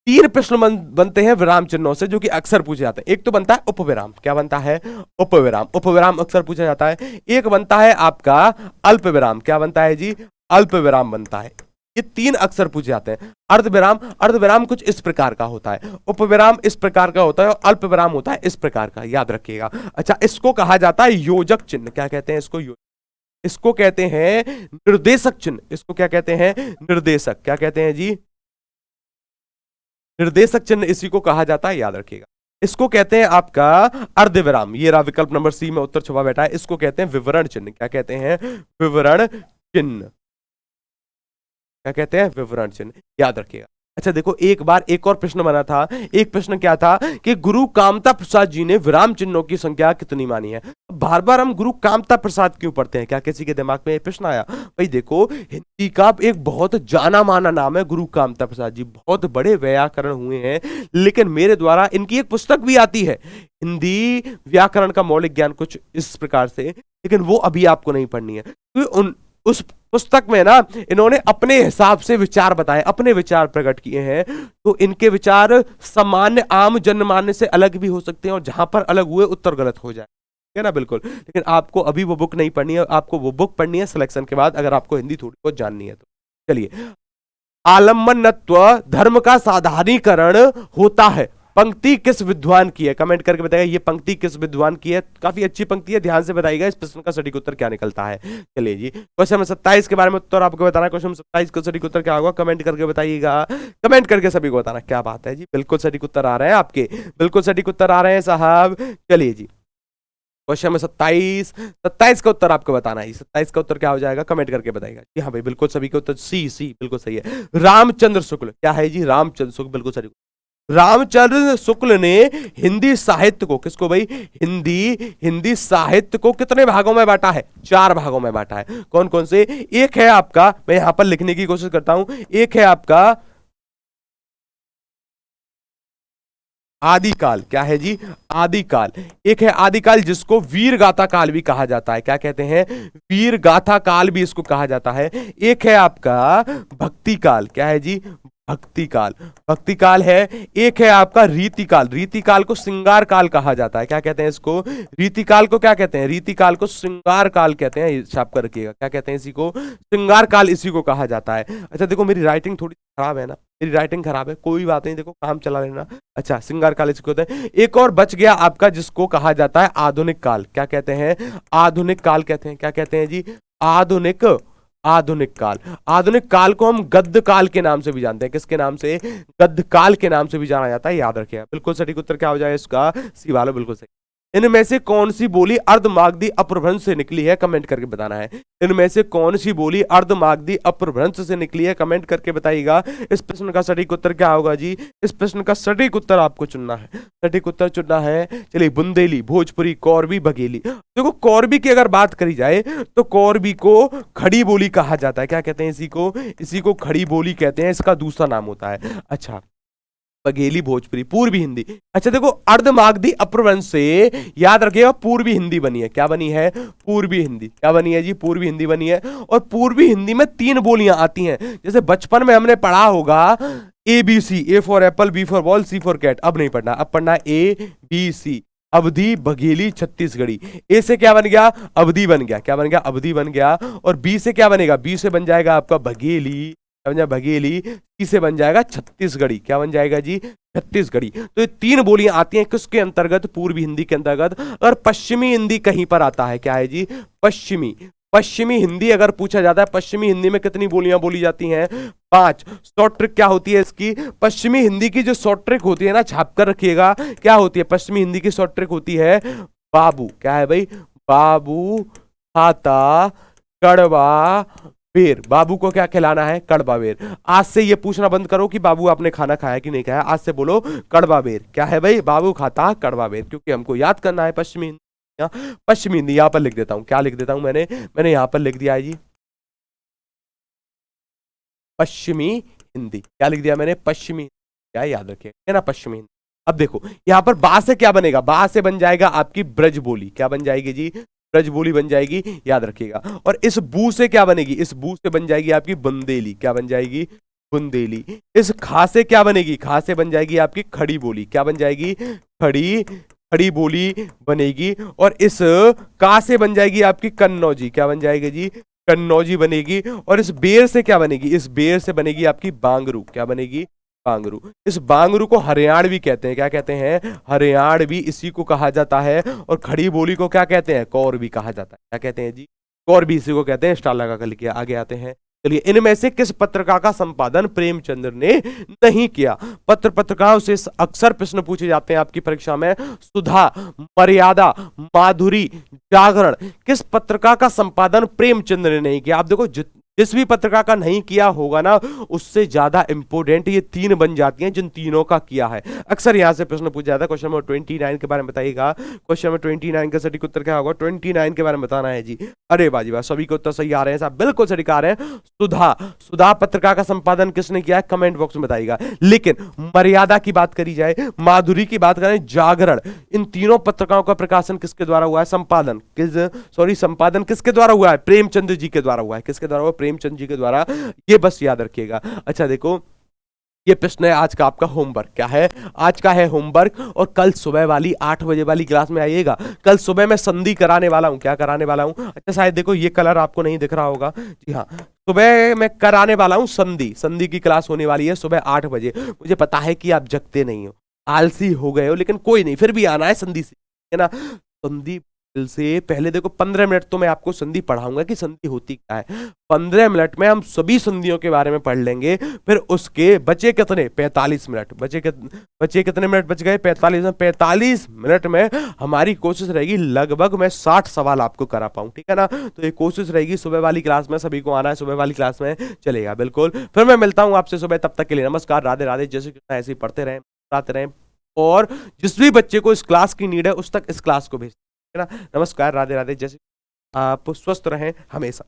3 प्रश्न बनते हैं विराम चिन्हों से, जो कि अक्सर पूछे जाते हैं। एक तो बनता है उपविराम। क्या बनता है? उपविराम। उपविराम अक्सर पूछा जाता है। एक बनता है आपका अल्पविराम। क्या बनता है जी? अल्पविराम बनता है। ये 3 अक्सर पूछे जाते हैं। अर्धविराम, अर्धविराम कुछ इस प्रकार का होता है, उपविराम इस प्रकार का होता है, और अल्पविराम होता है इस प्रकार का, याद रखिएगा। अच्छा, इसको कहा जाता है योजक चिन्ह। क्या कहते हैं इसको? इसको कहते हैं निर्देशक चिन्ह। इसको क्या कहते हैं? निर्देशक। क्या कहते हैं जी? निर्देशक चिन्ह इसी को कहा जाता है, याद रखिएगा। इसको कहते हैं आपका अर्धविराम। ये रहा विकल्प नंबर सी में उत्तर छुपा बैठा है। इसको कहते हैं विवरण चिन्ह। क्या कहते हैं? विवरण चिन्ह। क्या कहते हैं? विवरण चिन्ह, याद रखिएगा। अच्छा देखो, एक बार एक और प्रश्न बना था। एक प्रश्न क्या था कि गुरु कामता प्रसाद जी ने विराम चिन्हों की संख्या कितनी मानी है? बार बार हम गुरु कामता प्रसाद क्यों पढ़ते हैं? क्या किसी के दिमाग में ये प्रश्न आया? भाई देखो, हिंदी का एक बहुत जाना माना नाम है गुरु कामता प्रसाद जी। बहुत बड़े व्याकरण हुए हैं, लेकिन मेरे द्वारा इनकी एक पुस्तक भी आती है, हिंदी व्याकरण का मौलिक ज्ञान, कुछ इस प्रकार से, लेकिन वो अभी आपको नहीं पढ़नी है, क्योंकि उस पुस्तक में ना इन्होंने अपने हिसाब से विचार बताए, अपने विचार प्रकट किए हैं। तो इनके विचार सामान्य आम जनमान्य से अलग भी हो सकते हैं, और जहां पर अलग हुए उत्तर गलत हो जाए, ठीक है ना? बिल्कुल। लेकिन आपको अभी वो बुक नहीं पढ़नी है, आपको वो बुक पढ़नी है सिलेक्शन के बाद, अगर आपको हिंदी थोड़ी बहुत जाननी है तो। चलिए, आलम्बनत्व धर्म का साधारणीकरण होता है, पंक्ति किस विद्वान की है? कमेंट करके बताइए ये पंक्ति किस विद्वान की है। काफी अच्छी पंक्ति है, ध्यान से बताइएगा इस प्रश्न का सटीक उत्तर क्या निकलता है। चलिए जी, क्वेश्चन नंबर 27 के बारे में उत्तर आपको बताना है। क्वेश्चन नंबर 27 का सटीक उत्तर क्या होगा? कमेंट करके बताइएगा। कमेंट करके सभी को बताना। क्या बात है जी, बिल्कुल सटीक उत्तर आ रहे हैं आपके, बिल्कुल सटीक उत्तर आ रहे हैं साहब। चलिए जी, क्वेश्चन नंबर 27 का उत्तर आपको बताना है। 27 का उत्तर क्या हो जाएगा? कमेंट करके बताइएगा। जी हाँ भाई, बिल्कुल सभी का उत्तर सी बिल्कुल सही है। रामचंद्र शुक्ल। क्या है जी? रामचंद्र शुक्ल, बिल्कुल सही। रामचंद्र शुक्ल ने हिंदी साहित्य को, किसको भाई? हिंदी साहित्य को कितने भागों में बांटा है? 4 भागों में बांटा है। कौन कौन से? एक है आपका, मैं यहां पर लिखने की कोशिश करता हूं, एक है आपका आदिकाल। क्या है जी? आदिकाल। एक है आदिकाल, जिसको वीर गाथा काल भी कहा जाता है। क्या कहते हैं? वीर गाथा काल भी इसको कहा जाता है। एक है आपका भक्ति काल। क्या है जी? भक्ति काल, भक्ति काल है। एक है आपका रीति काल। रीति काल को श्रृंगार काल कहा जाता है। क्या कहते हैं इसको? रीति काल को क्या कहते हैं? रीति काल को श्रृंगार काल कहते हैं, छाप कर रखिएगा। क्या कहते हैं इसी को? श्रृंगार काल इसी को कहा जाता है। अच्छा देखो, मेरी राइटिंग थोड़ी खराब है ना, मेरी राइटिंग खराब है, कोई बात नहीं, देखो काम चला लेना। अच्छा, श्रृंगार काल इसको कहते हैं। एक और बच गया आपका, जिसको कहा जाता है आधुनिक काल। क्या कहते हैं? आधुनिक काल कहते हैं। क्या कहते हैं जी? आधुनिक काल। आधुनिक काल को हम गद्य काल के नाम से भी जानते हैं। किसके नाम से? गद्य काल के नाम से भी जाना जाता है, याद रखिएगा। बिल्कुल सटीक उत्तर क्या हो जाएगा इसका? सी वाला बिल्कुल सही। इनमें से कौन सी बोली अर्धमागधी अपभ्रंश से निकली है? कमेंट करके बताना है। इनमें से कौन सी बोली अर्धमागधी अपभ्रंश से निकली है? कमेंट करके बताइएगा। इस प्रश्न का सटीक उत्तर क्या होगा जी? इस प्रश्न का सटीक उत्तर आपको चुनना है, सटीक उत्तर चुनना है। चलिए, बुंदेली, भोजपुरी, कौरवी, बघेली। देखो, कौरवी की अगर बात करी जाए तो कौरवी को खड़ी बोली कहा जाता है। क्या कहते हैं इसी को खड़ी बोली कहते हैं, इसका दूसरा नाम होता है। अच्छा, बघेली, भोजपुरी, पूर्वी हिंदी। अच्छा देखो, अर्धमागधी अपभ्रंश से याद रखिएगा पूर्वी हिंदी बनी है। क्या बनी है? पूर्वी हिंदी। क्या बनी है जी? पूर्वी हिंदी बनी है। और पूर्वी हिंदी में 3 बोलियां आती हैं, जैसे बचपन में हमने पढ़ा होगा ABC, A for apple, B for ball, C for cat. अब नहीं पढ़ना, अब पढ़ना ABC। अवधी, बघेली, छत्तीसगढ़ी। ए से क्या बन गया? अवधी बन गया। क्या बन गया? अवधी बन गया। और बी से क्या बनेगा? बी से बन जाएगा आपका बघेली, क्या बन जाएगा बघेली, सी से बन जाएगा छत्तीसगढ़ी, क्या बन जाएगा जी छत्तीसगढ़ी। तो ये तीन बोलियां आती हैं किसके अंतर्गत, पूर्वी हिंदी के अंतर्गत। और पश्चिमी हिंदी कहीं पर आता है, क्या है जी पश्चिमी, पश्चिमी हिंदी अगर पूछा जाता है, पश्चिमी हिंदी में कितनी बोलियां बोली जाती हैं 5। शॉर्ट ट्रिक क्या होती है इसकी, पश्चिमी हिंदी की जो शॉर्ट ट्रिक होती है ना, छाप कर रखिएगा, क्या होती है पश्चिमी हिंदी की शॉर्ट ट्रिक होती है बाबू, क्या है भाई बाबू खाता कड़वा बेर। बाबू को क्या खिलाना है, कड़वा बेर। आज से ये पूछना बंद करो कि बाबू आपने खाना खाया कि नहीं खाया, आज से बोलो कड़वा बेर। क्या है भाई बाबू खाता कड़वा बेर, क्योंकि हमको याद करना है पश्चिमी हिंदी। पश्चिमी हिंदी यहां पर लिख देता हूं, क्या लिख देता हूं मैंने यहां पर लिख दिया है जी पश्चिमी हिंदी। क्या लिख दिया मैंने पश्चिमी, क्या याद रखिए ना पश्चिमी हिंदी। अब देखो यहां पर बा से क्या बनेगा, बा से बन जाएगा आपकी ब्रज बोली, क्या बन जाएगी जी ब्रज बोली बन जाएगी, याद रखिएगा। और इस बू से क्या बनेगी, इस बू से बन जाएगी आपकी बुंदेली, क्या बन जाएगी बुंदेली। इस खा से क्या बनेगी, खा से बन जाएगी आपकी खड़ी बोली, क्या बन जाएगी खड़ी, खड़ी बोली बनेगी। और इस का से बन जाएगी आपकी कन्नौजी, क्या बन जाएगी जी कन्नौजी बनेगी। और इस बेर से क्या बनेगी, इस बेर से बनेगी आपकी बांगरू, क्या बनेगी बांगरू। इस बांगरू को हरियाणवी कहते हैं, क्या कहते हैं हरियाणवी, इसी को कहा जाता है। और खड़ी बोली को क्या कहते हैं कौर भी कहा जाता है, क्या कहते हैं जी कौर भी इसी को कहते हैं। स्टार लगा कर लिखिए, आगे आते हैं। चलिए इनमें से किस पत्रिका का संपादन प्रेमचंद्र ने नहीं किया। पत्रिकाओं से अक्सर प्रश्न पूछे जाते हैं आपकी परीक्षा में। सुधा, मर्यादा, माधुरी, जागरण, किस पत्रिका का संपादन प्रेमचंद्र ने नहीं किया। आप देखो जिस भी पत्रिका का नहीं किया होगा ना, उससे ज्यादा इंपोर्टेंट ये तीन बन जाती हैं जिन तीनों का किया है। अक्सर यहां से प्रश्न पूछा जाता है। क्वेश्चन नंबर 29 के बारे में बताइएगा। क्वेश्चन नंबर 29 का सटीक उत्तर क्या होगा, 29 के बारे में बताना है जी। अरे बाजी बात, सभी को उत्तर सही आ रहे हैं साहब, बिल्कुल सटीक आ रहे हैं। सुधा पत्रिका का संपादन किसने किया है, कमेंट बॉक्स में बताइएगा। लेकिन मर्यादा की बात करी जाए, माधुरी की बात करें, जागरण, इन तीनों पत्रिकाओं का प्रकाशन किसके द्वारा हुआ है, संपादन किसके द्वारा हुआ है, प्रेमचंद्र जी के द्वारा हुआ है। किसके द्वारा हुआ, प्रेमचंद जी के द्वारा। ये बस याद रखिएगा। अच्छा देखो ये प्रश्न है आज का आपका होमवर्क, क्या है आज का है होमवर्क। और कल सुबह वाली 8 बजे वाली क्लास में आइएगा। कल सुबह मैं संधि कराने वाला हूं, क्या कराने वाला हूं, अच्छा शायद देखो ये कलर आपको नहीं दिख रहा होगा, जी हाँ सुबह मैं कराने वाला हूं संधि की क्लास होने वाली है सुबह 8 बजे। मुझे पता है कि आप जगते नहीं हो, आलसी हो गए हो, लेकिन कोई नहीं, फिर भी आना है संधि से, है ना। संधि से पहले देखो 15 मिनट तो मैं आपको संधि पढ़ाऊंगा कि संधि होती क्या है। 15 मिनट में हम सभी संधियों के बारे में पढ़ लेंगे। फिर उसके बचे कितने 45 मिनट, बचे कितने मिनट बच गए 45 मिनट में हमारी कोशिश रहेगी लगभग मैं 60 सवाल आपको करा पाऊं, ठीक है ना। तो ये कोशिश रहेगी सुबह वाली क्लास में, सभी को आना है सुबह वाली क्लास में, चलेगा बिल्कुल। फिर मैं मिलता हूं आपसे सुबह, तब तक के लिए नमस्कार, राधे राधे, जैसे कृष्णा, ऐसे ही पढ़ते रहें, पढ़ाते रहें। और जिस भी बच्चे को इस क्लास की नीड है उस तक इस क्लास को भेज, है ना। नमस्कार, राधे राधे, जैसे आप स्वस्थ रहें हमेशा।